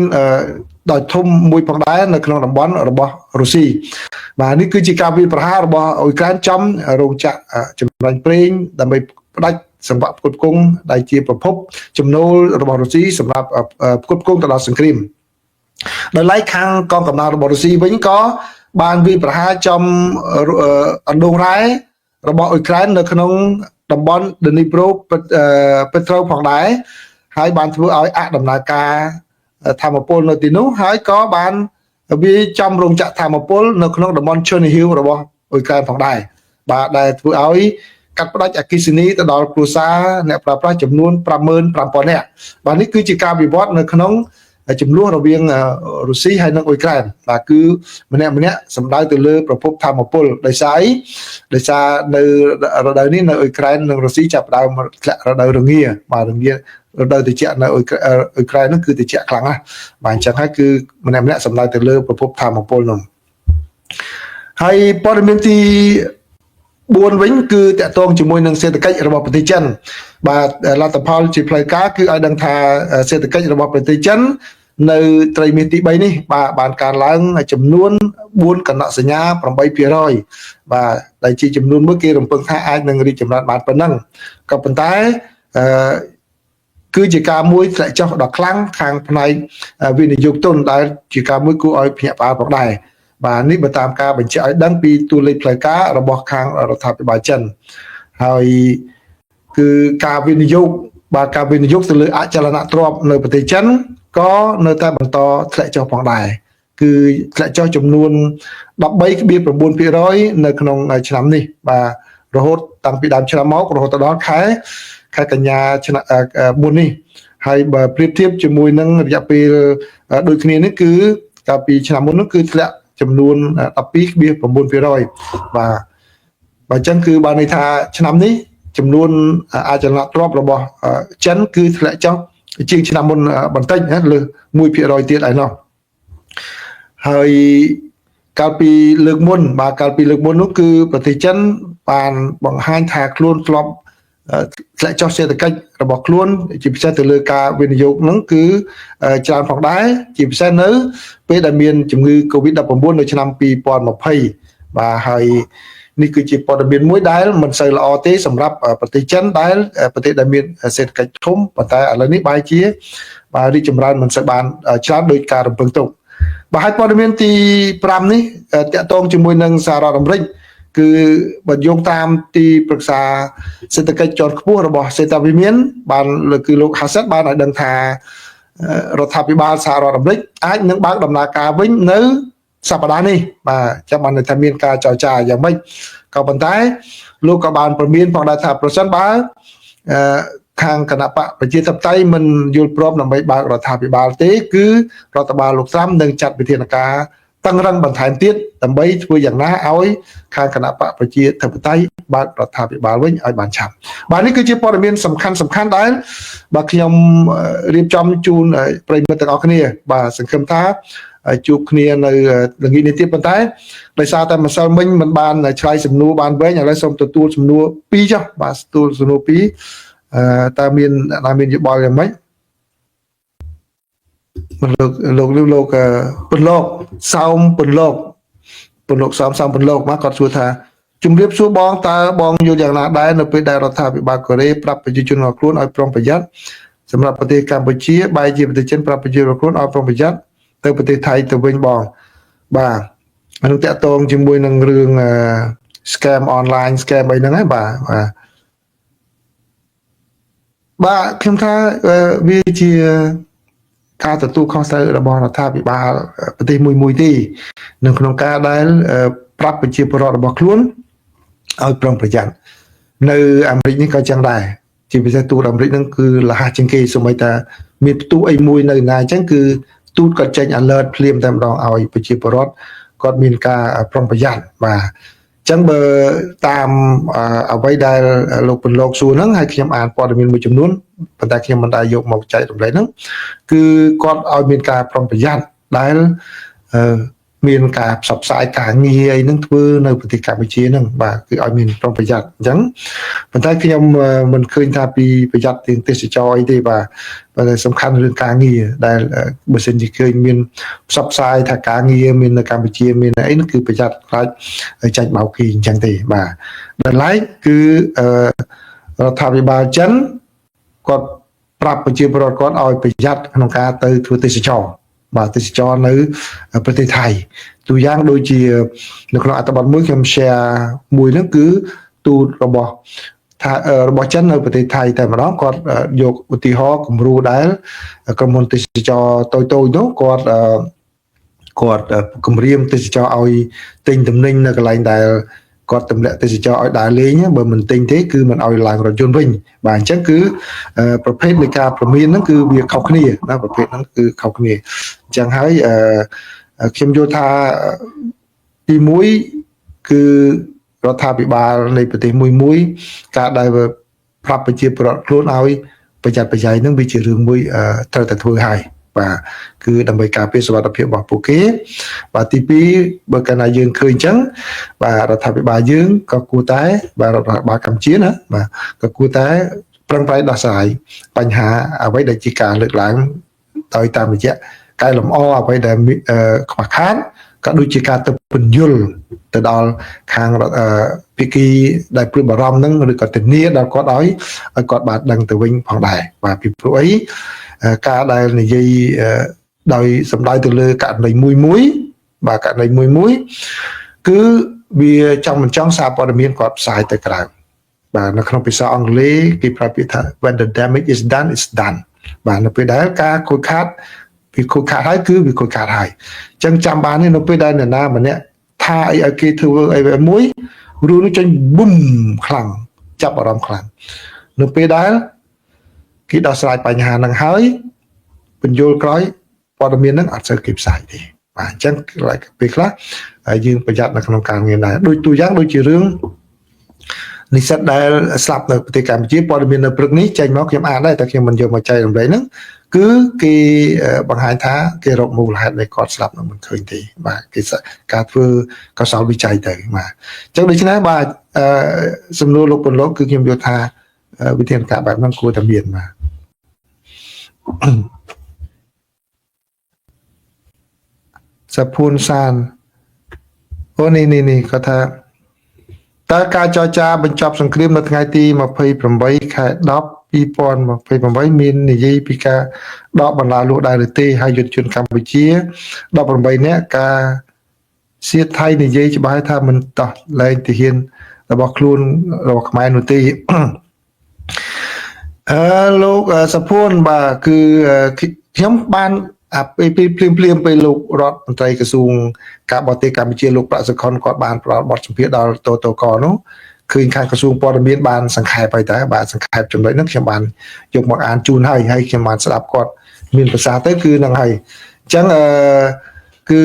ដ៏ធំមួយផងដែរនៅក្នុងតំបន់របស់រុស្ស៊ីបាទនេះគឺជាការវាយប្រហាររបស់អ៊ុយក្រែនចំរោងចក្រចម្រាញ់ប្រេងដើម្បីផ្ដាច់សង្វាក់ផ្គត់ផ្គង់ដែលជាប្រភពចំណូលរបស់រុស្ស៊ីសម្រាប់ផ្គត់ផ្គង់ទៅដល់សង្គ្រាមដោយឡែកខាងកងកម្លាំងរបស់រុស្ស៊ីវិញក៏បានវាយប្រហារចំអណ្ដូងរ៉ែរបស់អ៊ុយក្រែននៅក្នុងតំបន់ Dnipro Petro ផងដែរហើយបានធ្វើឲ្យអដំណើរការធម្មពលនៅទីនោះហើយក៏បានវាចំរោងចក្រធម្មពលនៅក្នុងតំបន់ Chernihiv របស់អ៊ុយក្រែនផងដែរបាទដែលធ្វើឲ្យកាត់ផ្តាច់អគ្គិសនីទៅដល់គ្រួសារអ្នកប្រើប្រាស់ចំនួន 55,000 នាក់បាទនេះគឺជាការវិវត្តនៅក្នុងចំនួនរវាងរុស្ស៊ីហើយនិងអ៊ុយក្រែនបាទគឺម្នាក់សម្ដៅទៅលើប្រភពធម្មពលដោយសារនៅរដូវនេះនៅអ៊ុយក្រែននិងរុស្ស៊ីចាប់ផ្ដើមធ្លាក់រដូវរងាបាទរដូវត្រជាក់នៅអ៊ុយក្រែននោះគឺត្រជាក់ខ្លាំងណាស់បាទអញ្ចឹងហើយគឺម្នាក់សម្ដៅទៅលើប្រភពធម្មពលនោះហើយព័ត៌មានទី4វិញគឺតកតងជាមួយនឹងសេដ្ឋកិច្ចរបស់ប្រទេសចិនបាទលទ្ធផលជាផ្លូវការគឺឲ្យដឹងថាសេដ្ឋកិច្ចរបស់ប្រទេសចិននៅត្រីមាសទី3នេះបាទបានកើនឡើងចំនួន4កណ្ដកសញ្ញា 8% បាទដែលជាចំនួនមួយគេរំពឹងថាអាចនឹងរីកចម្រើនបានប៉ុណ្ណឹងក៏ប៉ុន្តែគឺជាការមួយធ្លាក់ចុះដ៏ខ្លាំងខាងផ្នែកវិនិយោគទុនដែលជាការមួយគួរឲ្យភ្ញាក់ផ្អើលផងដែរបាទនេះបើតាមការបញ្ជាក់ឲ្យដឹងពីតួលេខផ្លូវការរបស់ខាងរដ្ឋាភិបាលចិនហើយគឺការវិនិយោគទៅលើអចលនទ្រព្យនៅប្រទេសចិនក៏នៅតែបន្តធ្លាក់ចុះផងដែរគឺធ្លាក់ចុះចំនួន 13.9% នៅក្នុងឆ្នាំនេះបាទរហូតតាំងពីដើមឆ្នាំមករហូតដល់ខែកញ្ញាឆ្នាំមុននេះហើយបើប្រៀបធៀបជាមួយនឹងរយៈពេលដូចគ្នានេះគឺកាលពីឆ្នាំមុននោះគឺធ្លាក់ចំនួន 12.9% បាទអញ្ចឹងគឺបានន័យថាឆ្នាំនេះចំនួនអចលនទ្រព្យរបស់ចិនគឺធ្លាក់ចុះ ជាងឆ្នាំមុនបន្តិចណាលើ1%ទៀតឯណោះហើយកាលពីលើកមុនបាទកាលពីលើកមុននោះគឺប្រទេសចិនបានបង្ហាញថាខ្លួនធ្លាប់ធ្លាក់ចុះសេដ្ឋកិច្ចរបស់ខ្លួនជាពិសេសទៅលើការវិនិយោគហ្នឹងគឺច្រើនផងដែរជាពិសេសនៅពេលដែលមានជំងឺ Covid-19 នៅឆ្នាំ2020បាទហើយនេះគឺជាព័ត៌មានមួយដែលមិនសូវល្អទេសម្រាប់ប្រទេសចិនដែលប្រទេសដែលមានសេដ្ឋកិច្ចធំប៉ុន្តែឥឡូវនេះបែរជាបាទរីកចម្រើនមិនសូវបានច្រើនដោយការរំពឹងទុកបាទហើយព័ត៌មានទី5នេះតាក់ទងជាមួយនឹងសហរដ្ឋអាមេរិកគឺបើយោងតាមទីប្រឹក្សាសេដ្ឋកិច្ចជាន់ខ្ពស់របស់សេតាវិមានបានគឺលោក Hassett បានឲ្យដឹងថារដ្ឋាភិបាលសហរដ្ឋអាមេរិកអាចនឹងបើកដំណើរការវិញនៅសប្តាហ៍នេះបាទចាំបានថាមានការចរចាយ៉ាងម៉េចក៏ប៉ុន្តែលោកក៏បានព្រមានផងដែរថាប្រសិនបើខាងគណៈបកប្រជាធិបតេយ្យមិនយល់ព្រមដើម្បីបើករដ្ឋាភិបាលទេគឺរដ្ឋបាលលោកត្រាំនឹងចាត់វិធានការតឹងរឹងបន្ថែមទៀតដើម្បីធ្វើយ៉ាងណាឲ្យខាងគណៈបកប្រជាធិបតេយ្យបើករដ្ឋាភិបាលវិញឲ្យបានឆាប់បាទនេះគឺជាព័ត៌មានសំខាន់ដែលបាទខ្ញុំរៀបចំជូនប្រិយមិត្តទាំងអស់គ្នាបាទសង្ឃឹមថាជួបគ្នានៅល្ងាចនេះទៀតប៉ុន្តែដោយសារតែម្សិលមិញមិនបានឆ្លើយសំណួរបានវែងឥឡូវសូមទទួលសំណួរ2ចុះបាទទទួលសំណួរ2តើមានយោបល់យ៉ាងម៉េចលោកពន្លកសោមពន្លកសោមពន្លកមកគាត់សួរថាជំរាបសួរបងតើបងយល់យ៉ាងណាដែរនៅពេលដែលរដ្ឋាភិបាលកូរ៉េប្រាប់ប្រជាជនរបស់ខ្លួនឲ្យប្រុងប្រយ័ត្នសម្រាប់ប្រទេសកម្ពុជាបែរជាប្រទេសចិនប្រាប់ប្រជាជនរបស់ខ្លួនឲ្យប្រុងប្រយ័ត្នទៅប្រទេសថៃទៅវិញបងបាទអានោះតាក់ទងជាមួយនឹងរឿង scam online scam អីហ្នឹងហ្នឹងបាទខ្ញុំថាវាជាការទទួលខុសត្រូវរបស់រដ្ឋាភិបាលប្រទេសមួយទេនៅក្នុងការដែលប្រាប់ប្រជាពលរដ្ឋរបស់ខ្លួនឲ្យប្រុងប្រយ័ត្ននៅអាមេរិកនេះក៏ចឹងដែរជាពិសេសទូតអាមេរិកហ្នឹងគឺលះជាងគេសូម្បីតែមានផ្ទុះអីមួយនៅណាអញ្ចឹងគឺទូតគាត់ចេញ alert ភ្លាមតែម្ដងឲ្យប្រជាពលរដ្ឋគាត់មានការប្រុងប្រយ័ត្នបាទអញ្ចឹងបើតាមអ្វីដែលលោកពន្លកសួរហ្នឹងហើយខ្ញុំអានព័ត៌មានមួយចំនួនប៉ុន្តែខ្ញុំមិនได้យកមកចែករំលែកហ្នឹងគឺគាត់ឲ្យមានការប្រុងប្រយ័ត្នដែលមានការផ្សព្វផ្សាយការងារអីហ្នឹងធ្វើនៅប្រទេសកម្ពុជាហ្នឹងបាទគឺឲ្យមានប្រុងប្រយ័ត្នអញ្ចឹងប៉ុន្តែខ្ញុំមិនឃើញថាពីប្រយ័ត្នទាំងទេសចរអីទេបាទតែសំខាន់រឿងការងារដែលបើសិនជាឃើញមានផ្សព្វផ្សាយថាការងារមាននៅកម្ពុជាមានអីហ្នឹងគឺប្រយ័ត្នខ្លាចចាញ់បោកគេអញ្ចឹងទេបាទដល់ឡែកគឺរដ្ឋាភិបាលចិនគាត់ប្រាប់ប្រជាពលរដ្ឋគាត់ឲ្យប្រយ័ត្នក្នុងការទៅធ្វើទេសចរបាទទេសចរនៅប្រទេសថៃទូយ៉ាងដូចជានៅក្នុងអត្ថបទមួយខ្ញុំ share មួយហ្នឹងគឺទូតរបស់ចិននៅប្រទេសថៃតែម្ដងគាត់យកឧទាហរណ៍គំរូដែលក្រុមហ៊ុនទេសចរតូចនោះគាត់គម្រាមទេសចរឲ្យទិញទំនិញនៅកន្លែងដែលគាត់ទម្លាក់ទេសចរឲ្យដើរលេងបើមិនទិញទេគឺមិនឲ្យឡើងរថយន្តវិញបាទអញ្ចឹងគឺប្រភេទនៃការព្រមានហ្នឹងគឺវាខុសគ្នាណាប្រភេទហ្នឹងគឺខុសគ្នាអញ្ចឹងហើយខ្ញុំយល់ថាទី1គឺរដ្ឋាភិបាលនៃប្រទេសមួយការដែលប្រាប់ប្រជាពលរដ្ឋខ្លួនឲ្យប្រយ័ត្នប្រយែងហ្នឹងវាជារឿងមួយត្រូវតែធ្វើហើយបាទគឺដើម្បីការពារសុវត្ថិភាពរបស់ពួកគេបាទទី2បើកាលណាយើងឃើញអញ្ចឹងបាទរដ្ឋាភិបាលយើងក៏គួរតែបាទរដ្ឋាភិបាលកម្ពុជាណាបាទក៏គួរតែប្រឹងប្រែងដោះស្រាយបញ្ហាអ្វីដែលជាការលើកឡើងដោយតាមរយៈកែលម្អអ្វីដែលខ្វះខាតក៏ដូចជាការទៅពន្យល់ទៅដល់ខាងភាគីដែលព្រួយបារម្ភហ្នឹងឬក៏ធានាដល់គាត់ឲ្យគាត់បានដឹងទៅវិញផងដែរបាទពីព្រោះអីការដែលនិយាយដោយសំដៅទៅលើករណីមួយបាទករណីមួយគឺវាចង់មិនចង់សារព័ត៌មានគាត់ផ្សាយទៅក្រៅបាទនៅក្នុងភាសាអង់គ្លេសគេប្រើពាក្យថា when the damage is done it's done បាទនៅពេលដែលការខូចខាតវាខូចខាតហើយគឺវាខូចខាតហើយអញ្ចឹងចាំបាននេះនៅពេលដែលនរណាម្នាក់ថាអីឲ្យគេធ្វើអីមួយរឿងនោះចេញប៊ុំខ្លាំងចាប់អារម្មណ៍ខ្លាំងនៅពេលដែលគេដោះស្រាយបញ្ហាហ្នឹងហើយបញ្យល់ក្រោយព័ត៌មានហ្នឹងអត់សូវគេផ្សាយទេបាទអញ្ចឹងពេលខ្លះយើងប្រយ័ត្ននៅក្នុងការងារដែរដូចទូយ៉ាងដូចជារឿង និស្សិតដែលស្លាប់នៅប្រទេសកម្ពុជាព័ត៌មាននៅព្រឹកនេះចេញមកខ្ញុំអានដែរតែខ្ញុំមិនយកមកចែករំលែកហ្នឹងគឺគេបង្ហាញថាគេរកមូលហេតុនៃគាត់ស្លាប់នឹងមិនឃើញទេបាទគេការធ្វើកសលវិច័យទៅបាទអញ្ចឹងដូច្នេះបាទសំណួរលោកពលលោកគឺខ្ញុំយល់ថាវិធានការបែបហ្នឹងគួរតែមានបាទសាភួនសានអូនេះគាត់ថាតើការចរចាបញ្ចប់សង្គ្រាមនៅថ្ងៃទី28ខែ10 2028មាននិយាយពីការដកបន្លាលួចដែរឬទេហើយយុទ្ធជនកម្ពុជា18នាក់ការសៀតថៃនិយាយច្បាស់ថាមិនតោះលែងទាហានរបស់ខ្លួនរបស់ខ្មែរនោះទេលោកសុភួនបាទគឺខ្ញុំបានពេលភ្លាមពេលលោករដ្ឋមន្ត្រីក្រសួងការបរទេសកម្ពុជាលោកប្រាក់សុខុនគាត់បានផ្ដល់បទសម្ភាសន៍ដល់តតកនោះឃើញខាងក្រសួងព័ត៌មានបានសង្ខេបហើយតើបាទសង្ខេបចំណុចហ្នឹងខ្ញុំបានយកមកអានជូនហើយខ្ញុំបានស្ដាប់គាត់មានប្រសាសន៍ទៅគឺហ្នឹងហើយអញ្ចឹងគឺ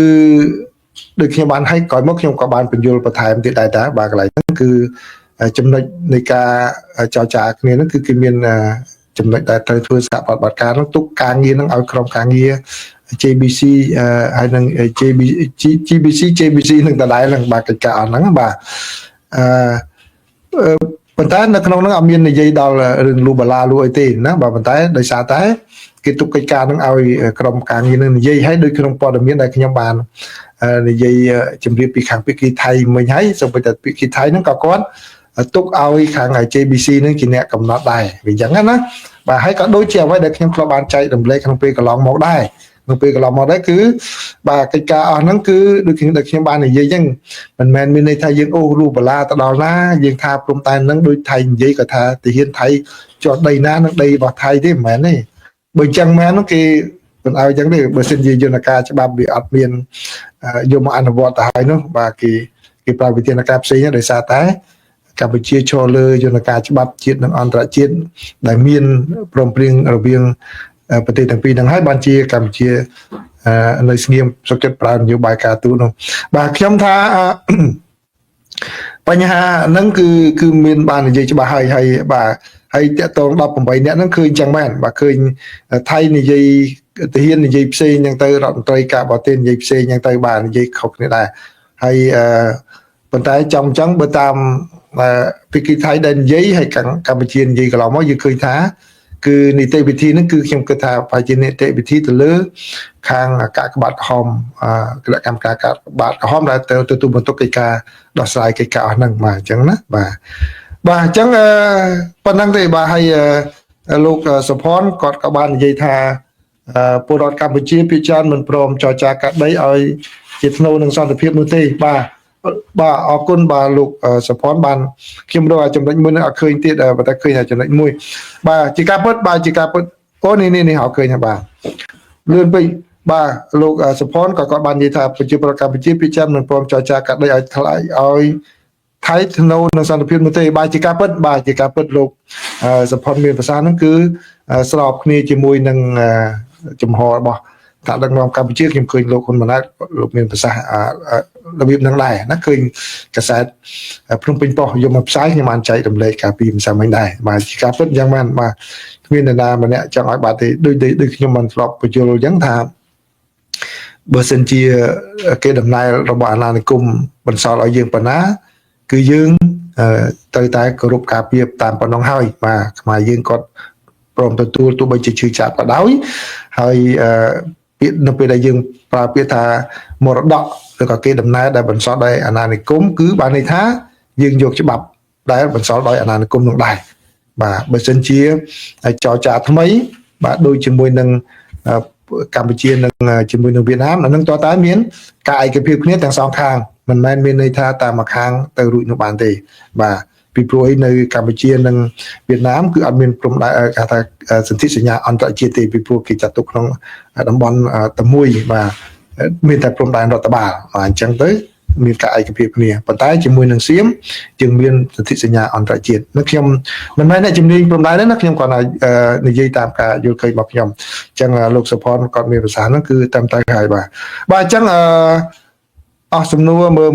ដូចខ្ញុំបានឲ្យក្រោយមកខ្ញុំក៏បានបញ្យល់បន្ថែមទៀតដែរតើបាទកន្លែងហ្នឹងគឺចំណុចនៃការចរចាគ្នាហ្នឹងគឺគេមានចំណុចដែលត្រូវធ្វើសហប្រតិបត្តិការនោះទុកការងារនឹងឲ្យក្រុមការងារ JBC ហើយនឹង JBC នឹងដដែលនឹងបាទកិច្ចការអស់ហ្នឹងបាទប៉ុន្តែនៅក្នុងហ្នឹងអត់មាននិយាយដល់រឿងលូបាឡាលូអីទេណាបាទប៉ុន្តែដោយសារតែគេទុកកិច្ចការហ្នឹងឲ្យក្រុមការងារនឹងនិយាយឲ្យដោយក្នុងព័ត៌មានដែលខ្ញុំបាននិយាយជម្រាបពីខាងភាគីថៃមិញហើយសូម្បីតែភាគីថៃហ្នឹងក៏គាត់ទុកឲ្យខាង JBC នឹងជាអ្នកកំណត់ដែរវាអញ្ចឹងណាបាទហើយក៏ដូចជាអ្វីដែលខ្ញុំធ្លាប់បានចែករំលែកក្នុងពេលកន្លងមកដែរក្នុងពេលកន្លងមកដែរគឺបាទកិច្ចការអស់ហ្នឹងគឺដូចខ្ញុំបាននិយាយអញ្ចឹងមិនមែនមានន័យថាយើងអូសលូបាឡាទៅដល់ណាយើងថាព្រមតែហ្នឹងដូចថៃនិយាយក៏ថាទាហានថៃជាប់ដីណានឹងដីរបស់ថៃទេមិនមែនទេបើអញ្ចឹងមែនគេមិនឲ្យអញ្ចឹងទេបើសិនជាយន្តការច្បាប់វាអត់មានយកមកអនុវត្តទៅហើយនោះបាទគេប្រើវិធានការផ្សេងដោយសារតែកម្ពុជាឈរលើយន្តការច្បាប់ជាតិនិងអន្តរជាតិដែលមានព្រមព្រៀងរវាងប្រទេសទាំងពីរហ្នឹងហើយបានជាកម្ពុជានៅស្ងៀមសុខចិត្តប្រើនយោបាយការទូតនោះបាទខ្ញុំថាបញ្ហាហ្នឹងគឺមានបាននិយាយច្បាស់ហើយបាទហើយតកតង18នាក់ហ្នឹងឃើញចឹងមែនបាទឃើញថៃនិយាយទាហាននិយាយផ្សេងចឹងទៅរដ្ឋមន្ត្រីការបរទេសនិយាយផ្សេងចឹងទៅបាទនិយាយខុសគ្នាដែរហើយប៉ុន្តែចំចឹងបើតាមភាគីថៃដែលនិយាយហើយកម្ពុជានិយាយកន្លងមកយើងឃើញថាគឺនីតិវិធីហ្នឹងគឺខ្ញុំគិតថាប្រហែលជានីតិវិធីទៅលើខាងកាកបាទក្រហមគណៈកម្មការកាកបាទក្រហមដែលទៅទទួលបន្ទុកកិច្ចការដោះស្រាយកិច្ចការអស់ហ្នឹងបាទអញ្ចឹងណាបាទអញ្ចឹងប៉ុណ្ណឹងទេបាទហើយលោកសុផាន់គាត់ក៏បាននិយាយថាពលរដ្ឋកម្ពុជាភាគច្រើនមិនព្រមចរចាកាត់ដីឲ្យជាថ្នូរនឹងសន្តិភាពនោះទេបាទអរគុណបាទលោកសុផាន់បានខ្ញុំរកចំណុចមួយនឹងអត់ឃើញទៀតបើតែឃើញតែចំណុចមួយបាទជាការពិតអូនេះអត់ឃើញហើយបាទលឿនពេកបាទលោកសុផាន់ក៏គាត់បាននិយាយថាប្រជាពលរដ្ឋកម្ពុជាភាគច្រើនមិនព្រមចរចាកាត់ដីឲ្យថ្លៃឲ្យថៃថ្នូរនឹងសន្តិភាពនោះទេបាទជាការពិតលោកសុផាន់មានប្រសាសន៍ហ្នឹងគឺស្របគ្នាជាមួយនឹងចំហរបស់ថ្នាក់ដឹកនាំកម្ពុជាខ្ញុំឃើញលោកហ៊ុនម៉ាណែតលោកមានប្រសាសន៍របៀបហ្នឹងដែរណាឃើញកាសែតភ្នំពេញប៉ុស្តិ៍យកមកផ្សាយខ្ញុំបានចែករំលែកកាលពីម្សិលមិញដែរបាទជាការពិតយ៉ាងម៉េចបាទគ្មាននរណាម្នាក់ចង់ឲ្យបាត់ទេដូចខ្ញុំបានធ្លាប់បញ្យល់អញ្ចឹងថាបើសិនជាគេដំណើររបស់អាណានិគមបន្សល់ឲ្យយើងប៉ុណ្ណាគឺយើងត្រូវតែគោរពការពារតាមប៉ុណ្ណឹងហើយបាទខ្មែរយើងគាត់ព្រមទទួលទោះបីជាឈឺចាប់ក៏ដោយហើយពាក្យនៅពេលដែលយើងប្រើពាក្យថាមរតកឬក៏គេដំណើរដែលបន្សល់ដោយអាណានិគមគឺបានន័យថាយើងយកច្បាប់ដែលបន្សល់ដោយអាណានិគមនោះដែរបាទបើសិនជាចរចាថ្មីបាទដូចជាមួយនឹងកម្ពុជានិងជាមួយនឹងវៀតណាមអានឹងតើតើមានការឯកភាពគ្នាទាំងសងខាងមិនមែនមានន័យថាតែមួយខាងទៅរួចនោះបានទេបាទពីព្រោះឯនៅកម្ពុជានិងវៀតណាមគឺអត់មានព្រំដែនគេថាសន្ធិសញ្ញាអន្តរជាតិទេពីព្រោះគេចាត់ទុកក្នុងតំបន់តែមួយបាទមានតែព្រំដែនរដ្ឋបាលអញ្ចឹងទៅមានការឯកភាពគ្នាប៉ុន្តែជាមួយនឹងសៀមយើងមានសន្ធិសញ្ញាអន្តរជាតិនឹងខ្ញុំមិនមែនអ្នកជំនាញព្រំដែនទេណាខ្ញុំគាត់និយាយតាមការយល់ឃើញរបស់ខ្ញុំអញ្ចឹងលោកសុផាន់គាត់មានប្រសាសន៍ហ្នឹងគឺតាមតែហើយបាទអញ្ចឹងអស់សំណួរមើល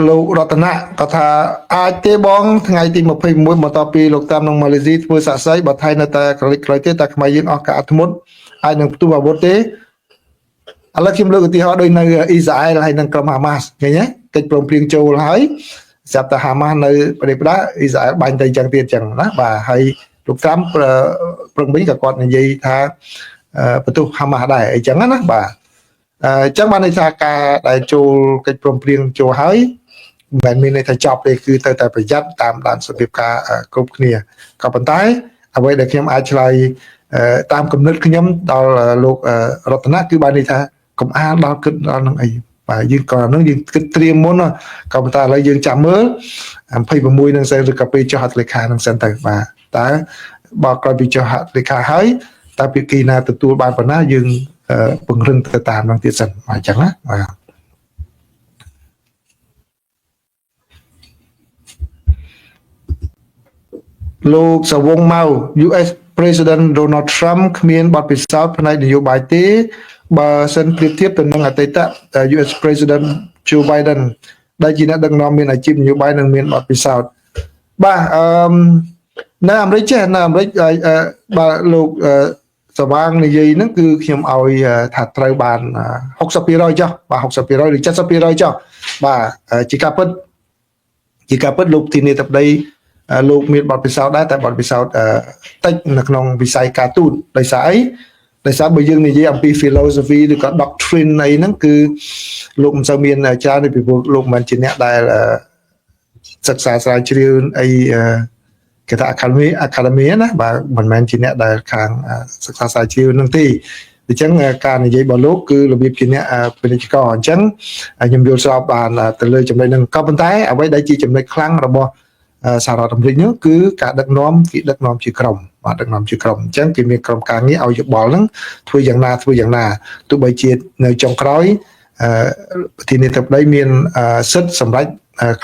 លោករតនៈក៏ថាអាចទេបងថ្ងៃទី21បន្ទាប់ពីលោកតាមក្នុងម៉ាឡេស៊ីធ្វើសាកសីបើថៃនៅតែក្រឡិចក្រោយទេតែខ្មែរយើងអស់ការអត់ធ្មត់អាចនឹងផ្ទុះអាវុធទេឥឡូវខ្ញុំលើកឧទាហរណ៍ដូចនៅអ៊ីស្រាអែលហើយនឹងក្រុមហាម៉ាស់ឃើញទេកិច្ចព្រមព្រៀងចូលហើយស្រាប់តែហាម៉ាស់នៅប្រទេសផ្ដាអ៊ីស្រាអែលបាញ់ទៅអញ្ចឹងទៀតអញ្ចឹងណាបាទហើយលោកតាមប្រឹងវិញក៏គាត់និយាយថាបន្ទុះហាម៉ាស់ដែរអញ្ចឹងណាបាទអញ្ចឹងបានន័យថាការដែលចូលកិច្ចព្រមព្រៀងចូលហើយមិនមានន័យថាចប់ទេគឺទៅតែប្រយ័ត្នតាមដានសភាពការគ្រប់គ្នាក៏ប៉ុន្តែអ្វីដែលខ្ញុំអាចឆ្លើយតាមគំនិតខ្ញុំដល់លោករតនៈគឺបានន័យថាកុំអាលដល់គិតដល់នឹងអីបាទយើងក៏នឹងយើងគិតត្រៀមមុនក៏ប៉ុន្តែឥឡូវយើងចាំមើល26នឹងសិនឬក៏ពេលចុះហត្ថលេខានឹងសិនទៅបាទតើបើក្រោយពីចុះហត្ថលេខាហើយតើភាគីណាទទួលបានប៉ុណ្ណាយើងពង្រឹងទៅតាមនឹងទៀតសិនបាទអញ្ចឹងណាបាទលោកសវងម៉ៅ US President Donald Trump គ្មានបទពិសោធន៍ផ្នែកនយោបាយទេបើសិនប្រៀបធៀបទៅនឹងអតីត US President Joe Biden ដែលជាអ្នកដឹកនាំមានអាជីពនយោបាយនិងមានបទពិសោធន៍បាទនៅអាមេរិកចេះនៅអាមេរិកបាទលោកសវាងនិយាយហ្នឹងគឺខ្ញុំឲ្យថាត្រូវបាន60%ចុះបាទ60%ឬ70%ចុះបាទជាការពិតលោកទីនីតបដីលោកមានបទពិសោធន៍ដែរតែបទពិសោធន៍តិចនៅក្នុងវិស័យការទូតដោយសារអីដោយសារបើយើងនិយាយអំពី philosophy ឬក៏ doctrine អីហ្នឹងគឺលោកមិនសូវមានច្រើនពីព្រោះលោកមិនជាអ្នកដែលសិក្សាស្រាវជ្រាវអីគេថា academy ណាបាទមិនមែនជាអ្នកដែលខាងសិក្សាស្រាវជ្រាវនឹងទេអញ្ចឹងការនិយាយរបស់លោកគឺរបៀបជាអ្នកពាណិជ្ជករអញ្ចឹងខ្ញុំយល់ស្របបានទៅលើចំណុចហ្នឹងក៏ប៉ុន្តែអ្វីដែលជាចំណុចខ្លាំងរបស់សហរដ្ឋអាមេរិកនោះគឺការដឹកនាំគេដឹកនាំជាក្រុមបាទដឹកនាំជាក្រុមអញ្ចឹងគេមានក្រុមការងារឲ្យយោបល់ហ្នឹងធ្វើយ៉ាងណាទោះបីជានៅចុងក្រោយប្រធានាធិបតីមានសិទ្ធិសម្រេច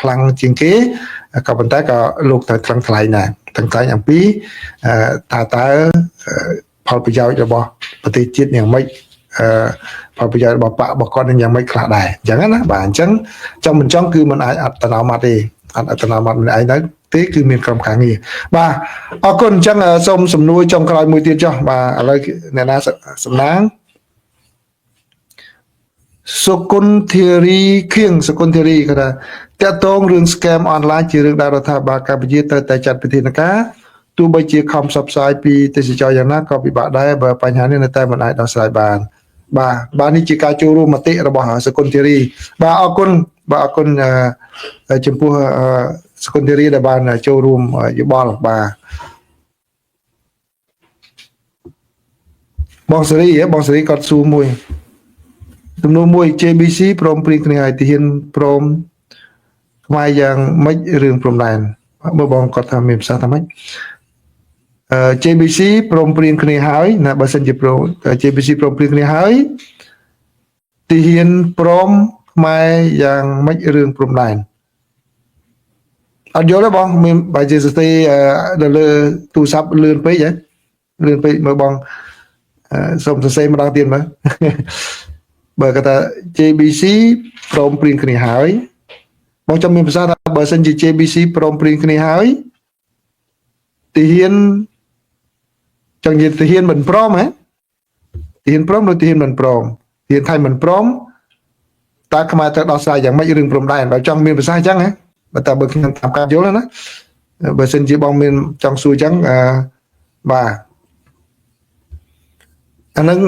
ខ្លាំងជាងគេក៏ប៉ុន្តែក៏លោកត្រូវថ្លឹងថ្លែងដែរថ្លឹងថ្លែងអំពីតើផលប្រយោជន៍របស់ប្រទេសជាតិយ៉ាងម៉េចផលប្រយោជន៍របស់បករបស់គាត់នឹងយ៉ាងម៉េចខ្លះដែរអញ្ចឹងណាបាទអញ្ចឹងចំមិនចង់គឺมันអាចអត្តនោម័តទេអត្តនោម័តម្នាក់ឯងទៅទេគឺមានក្រុមការងារបាទអរគុណអញ្ចឹងសូមសំណួរចុងក្រោយមួយទៀតចុះបាទឥឡូវអ្នកណាសំណាងសុគន្ធធារីខៀងសុគន្ធធារីគាត់ថាតកតងរឿង scam online ជារឿងដែលរដ្ឋាភិបាលកម្ពុជាត្រូវតែចាត់វិធានការទោះបីជាខំផ្សព្វផ្សាយពីទេសចរយ៉ាងណាក៏ពិបាកដែរបើបញ្ហានេះនៅតែមិនអាចដោះស្រាយបានបាទនេះជាការចូលរួមមតិរបស់សុគន្ធធារីបាទអរគុណចំពោះសុគន្ធធារីដែលបានចូលរួមយោបល់បាទបងសេរីគាត់សួរមួយទំនួលមួយ JBC ព្រមព្រៀងគ្នាឲ្យទាហានព្រមខ្មែរយ៉ាងម៉េចរឿងព្រំដែនបើបងគាត់ថាមានប្រសាសន៍ថាម៉េចJBC ព្រមព្រៀងគ្នាហើយណាបើសិនជាJBC ព្រមព្រៀងគ្នាហើយទាហានព្រមខ្មែរយ៉ាងម៉េចរឿងព្រំដែនអត់យល់ទេបងមានបើជាសរសេរនៅលើទូរស័ព្ទលឿនពេកហ៎លឿនពេកមើលបងសូមសរសេរម្ដងទៀតមើលបើគាត់ថា JBC ព្រមព្រៀងគ្នាហើយបងចាំមានប្រសាសន៍ថាបើសិនជា JBC ព្រមព្រៀងគ្នាហើយទាហានចង់និយាយទាហានមិនព្រមហ៎ទាហានព្រមឬទាហានមិនព្រមទាហានថៃមិនព្រមតើខ្មែរត្រូវដោះស្រាយយ៉ាងម៉េចរឿងព្រំដែនបើចង់មានប្រសាសន៍អញ្ចឹងហ៎បើតើបើខ្ញុំតាមការយល់ណាបើសិនជាបងមានចង់សួរអញ្ចឹងបាទអានឹង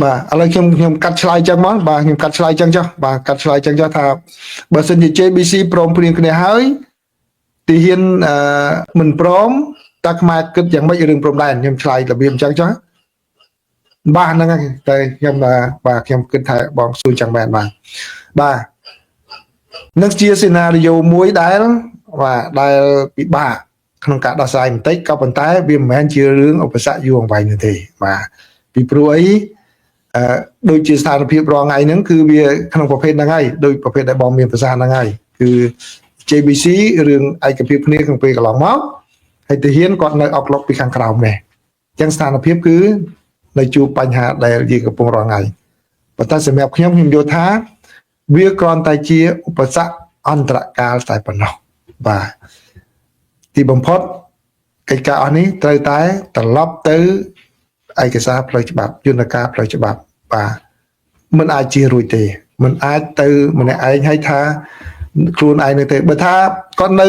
បាទឥឡូវខ្ញុំកាត់ឆ្លើយអញ្ចឹងមកបាទខ្ញុំកាត់ឆ្លើយអញ្ចឹងចុះបាទកាត់ឆ្លើយអញ្ចឹងចុះថាបើសិនជា JBC ព្រមព្រៀងគ្នាហើយទាហានមិនព្រមតើខ្មែរគិតយ៉ាងម៉េចរឿងព្រំដែនខ្ញុំឆ្លើយរបៀបអញ្ចឹងចុះបាទហ្នឹងហើយតែខ្ញុំបាទខ្ញុំគិតថាបងសួរអញ្ចឹងមែនបាទនឹងជាសេណារីយ៉ូមួយដែលពិបាកក្នុងការដោះស្រាយបន្តិចក៏ប៉ុន្តែវាមិនមែនជារឿងឧបសគ្គយូរអង្វែងនោះទេបាទពីព្រោះអីដូចជាស្ថានភាពរងថ្ងៃហ្នឹងគឺវាក្នុងប្រភេទហ្នឹងហើយដូចប្រភេទដែលបងមានប្រសាសន៍ហ្នឹងហើយគឺ JBC រឿងឯកភាពគ្នាក្នុងពេលកន្លងមកហើយទាហានគាត់នៅអុកឡុកពីខាងក្រោមដែរអញ្ចឹងស្ថានភាពគឺនៅជួបបញ្ហាដែលយើងកំពុងរងថ្ងៃ ប៉ុន្តែសម្រាប់ខ្ញុំយល់ថាវាគ្រាន់តែជាឧបសគ្គអន្តរកាលតែប៉ុណ្ណោះបាទទីបំផុតកិច្ចការអស់នេះត្រូវតែត្រឡប់ទៅឯកសារផ្លូវច្បាប់យន្តការផ្លូវច្បាប់បាទមិនអាចជារួចទេមិនអាចទៅម្នាក់ឯងឲ្យថាខ្លួនឯងនៅទេបើថាគាត់នៅ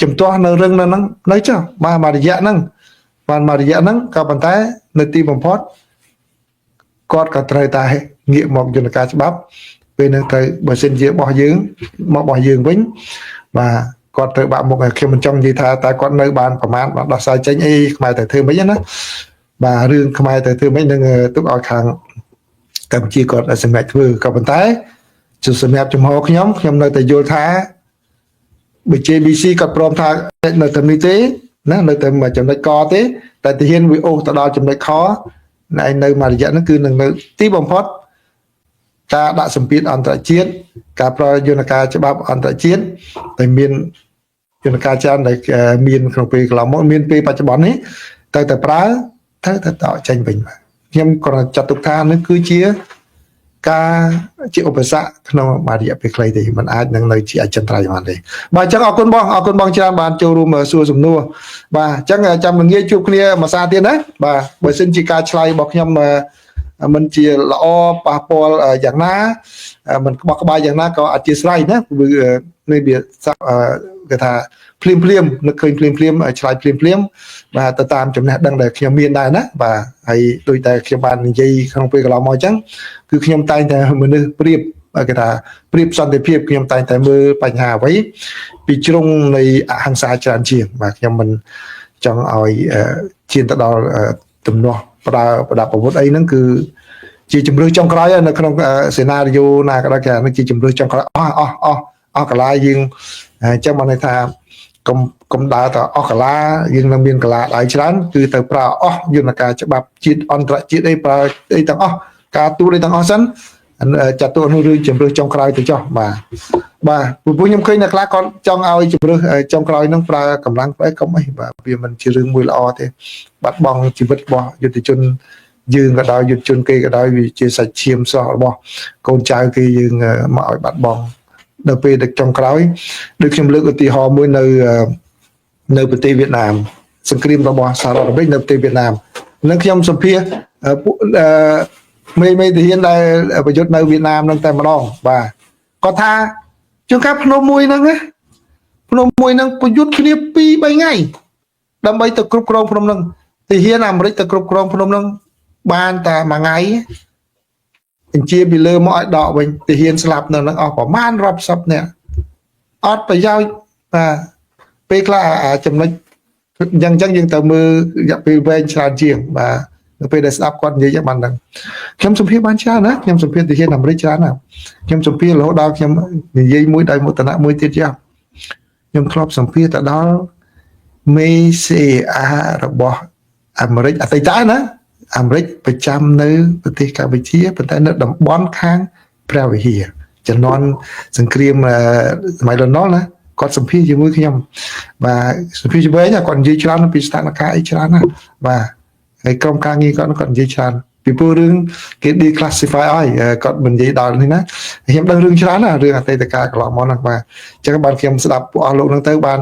ជំទាស់នៅរឿងហ្នឹងនៅចុះបាទមួយរយៈហ្នឹងបានមួយរយៈហ្នឹងក៏ប៉ុន្តែនៅទីបំផុតគាត់ក៏ត្រូវតែងាកមកយន្តការច្បាប់ពេលហ្នឹងត្រូវបើសិនជារបស់យើងមករបស់យើងវិញបាទគាត់ត្រូវបាក់មុខឲ្យខ្ញុំមិនចង់និយាយថាតើគាត់នៅបានប្រមាណបានដោះស្រាយចេញអីខ្មែរតែធ្វើមិនណាបាទរឿងខ្មែរតែធ្វើមិននឹងទុកឲ្យខាងកម្ពុជាគាត់សម្រាប់ធ្វើក៏ប៉ុន្តែជាសម្រាប់ចំហខ្ញុំនៅតែយល់ថាបើ JBC គាត់ព្រមថានៅតែនេះទេណានៅតែចំណុចកទេតែទាហានវាអូសទៅដល់ចំណុចខណែនៅមួយរយៈហ្នឹងគឺនឹងនៅទីបំផុតការដាក់សម្ពាធអន្តរជាតិការប្រើយន្តការច្បាប់អន្តរជាតិតែមានយន្តការច្រើនដែលមានក្នុងពេលកន្លងមកមានពេលបច្ចុប្បន្ននេះតែប្រើត្រូវតែតចេញវិញបាទខ្ញុំក៏ចាត់ទុកថានេះគឺជាការជាឧបសគ្គក្នុងរយៈពេលខ្លីទេมันអាចនឹងនៅជាអចិន្ត្រៃយ៍បានទេបាទអញ្ចឹងអរគុណបងច្រើនបានចូលរួមសួរសំណួរបាទអញ្ចឹងចាំងាយជួបគ្នាមួយសារទៀតណាបាទបើសិនជាការឆ្លើយរបស់ខ្ញុំមិនជាល្អប៉ះពាល់យ៉ាងណាមិនក្បោះក្បាយយ៉ាងណាក៏អធិស្ឋានណាគឺនេះវាគេថាភ្លាមនឹកឃើញភ្លាមឆ្លើយភ្លាមបាទទៅតាមចំណេះដឹងដែលខ្ញុំមានដែរណាបាទហើយដូចតែខ្ញុំបាននិយាយក្នុងពេលកន្លងមកអញ្ចឹងគឺខ្ញុំតែងតែមនុស្សប្រៀបគេថាប្រៀបសន្តិភាពខ្ញុំតែងតែមើលបញ្ហាអ្វីពីជ្រុងនៃអហិង្សាច្រើនជាងបាទខ្ញុំមិនចង់ឲ្យឈានទៅដល់ទំនាស់ប្រដាប់អាវុធអីហ្នឹងគឺជាជំរឿចុងក្រោយនៅក្នុងសេណារីយ៉ូណាក៏ដោយគេនេះជាជំរឿចុងក្រោយអស់កន្លាយើងអញ្ចឹងបានន័យថាកុំដើរទៅអស់កន្លាយើងនឹងមានកន្លាដៃច្រើនគឺទៅប្រើអស់យន្តការច្បាប់ជាតិអន្តរជាតិអីប្រើអីទាំងអស់ការទូតអីទាំងអស់សិនចាត់ទុកនោះរឿងជំរឿចុងក្រោយទៅចុះបាទព្រោះខ្ញុំឃើញអ្នកខ្លះគាត់ចង់ឲ្យជំរឿចុងក្រោយនឹងប្រើកម្លាំងផ្អែកកុំអីបាទវាមិនជារឿងមួយល្អទេបាត់បង់ជីវិតរបស់យុទ្ធជនយើងក៏ដោយយុទ្ធជនគេក៏ដោយវាជាសាច់ឈាមស្រស់របស់កូនចៅគេយើងមកឲ្យបាត់បង់នៅពេលដឹកចុងក្រោយដូចខ្ញុំលើកឧទាហរណ៍មួយនៅប្រទេសវៀតណាមសង្គ្រាមរបស់សហរដ្ឋអាមេរិកនៅប្រទេសវៀតណាមនឹងខ្ញុំសម្ភាសមេទាហានដែលប្រយុទ្ធនៅវៀតណាមនឹងតែម្ដងបាទគាត់ថាជួនកាលភ្នំមួយហ្នឹងប្រយុទ្ធគ្នា2 3ថ្ងៃដើម្បីទៅគ្រប់គ្រងភ្នំហ្នឹងទាហានអាមេរិកទៅគ្រប់គ្រងភ្នំហ្នឹងបានតែមួយថ្ងៃបញ្ជាពីលើមកឲ្យដកវិញទាហានស្លាប់នៅហ្នឹងអស់ប្រមាណរាប់សិបនាក់អត់ប្រយោជន៍បាទពេលខ្លះចំណុចយ៉ាងចឹងយើងទៅមើលរយៈពេលវែងច្រើនជាងបាទនៅពេលដែលស្ដាប់គាត់និយាយបានដឹងខ្ញុំសម្ភាសបានច្រើនណាខ្ញុំសម្ភាសទាហានអាមេរិកច្រើនណាខ្ញុំសម្ភាសរហូតដល់ខ្ញុំនិយាយមួយដោយមោទនៈមួយទៀតយ៉ាងខ្ញុំធ្លាប់សម្ភាសទៅដល់មេ CA របស់អាមេរិកអតីតណាអាមេរិកប្រចាំនៅប្រទេសកម្ពុជាប៉ុន្តែនៅតំបន់ខាងព្រះវិហារជំនាន់សង្គ្រាមសម័យលន់ណុលណាគាត់សម្ភាសជាមួយខ្ញុំបាទសម្ភាសជាមួយគាត់និយាយច្រើនពីស្ថានភាពអីច្រើនណាបាទហើយក្រុមការងារគាត់និយាយច្រើនពីព្រោះរឿងគេ declassify ឲ្យគាត់មិននិយាយដល់នេះណាខ្ញុំដឹងរឿងច្រើនណារឿងអតីតកាលកន្លងមកហ្នឹងបាទអញ្ចឹងបានខ្ញុំស្ដាប់ពួកអស់លោកហ្នឹងទៅបាន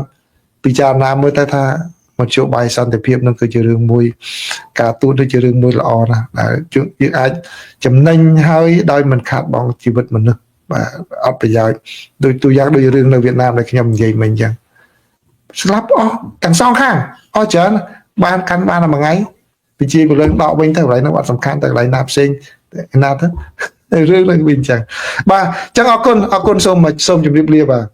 ពិចារណាមើលទៅថាមធ្យោបាយសន្តិភាពនឹងគឺជារឿងមួយការទូតដូចជារឿងមួយល្អណាស់ដែលយើងអាចចំណេញហើយដោយមិនខាតបង់ជីវិតមនុស្សបាទអត់ប្រយោជន៍ដូចទូយ៉ាងដូចរឿងនៅវៀតណាមដែលខ្ញុំនិយាយមិញអញ្ចឹងស្លាប់អស់ទាំងសងខាងអស់ច្រើនបានកាន់បានមួយថ្ងៃវិជាពលរដ្ឋដកវិញទៅកន្លែងនោះអត់សំខាន់ទៅកន្លែងណាផ្សេងណាទៅរឿងឡើងវិញអញ្ចឹងបាទអញ្ចឹងអរគុណសូមជម្រាបលាបាទ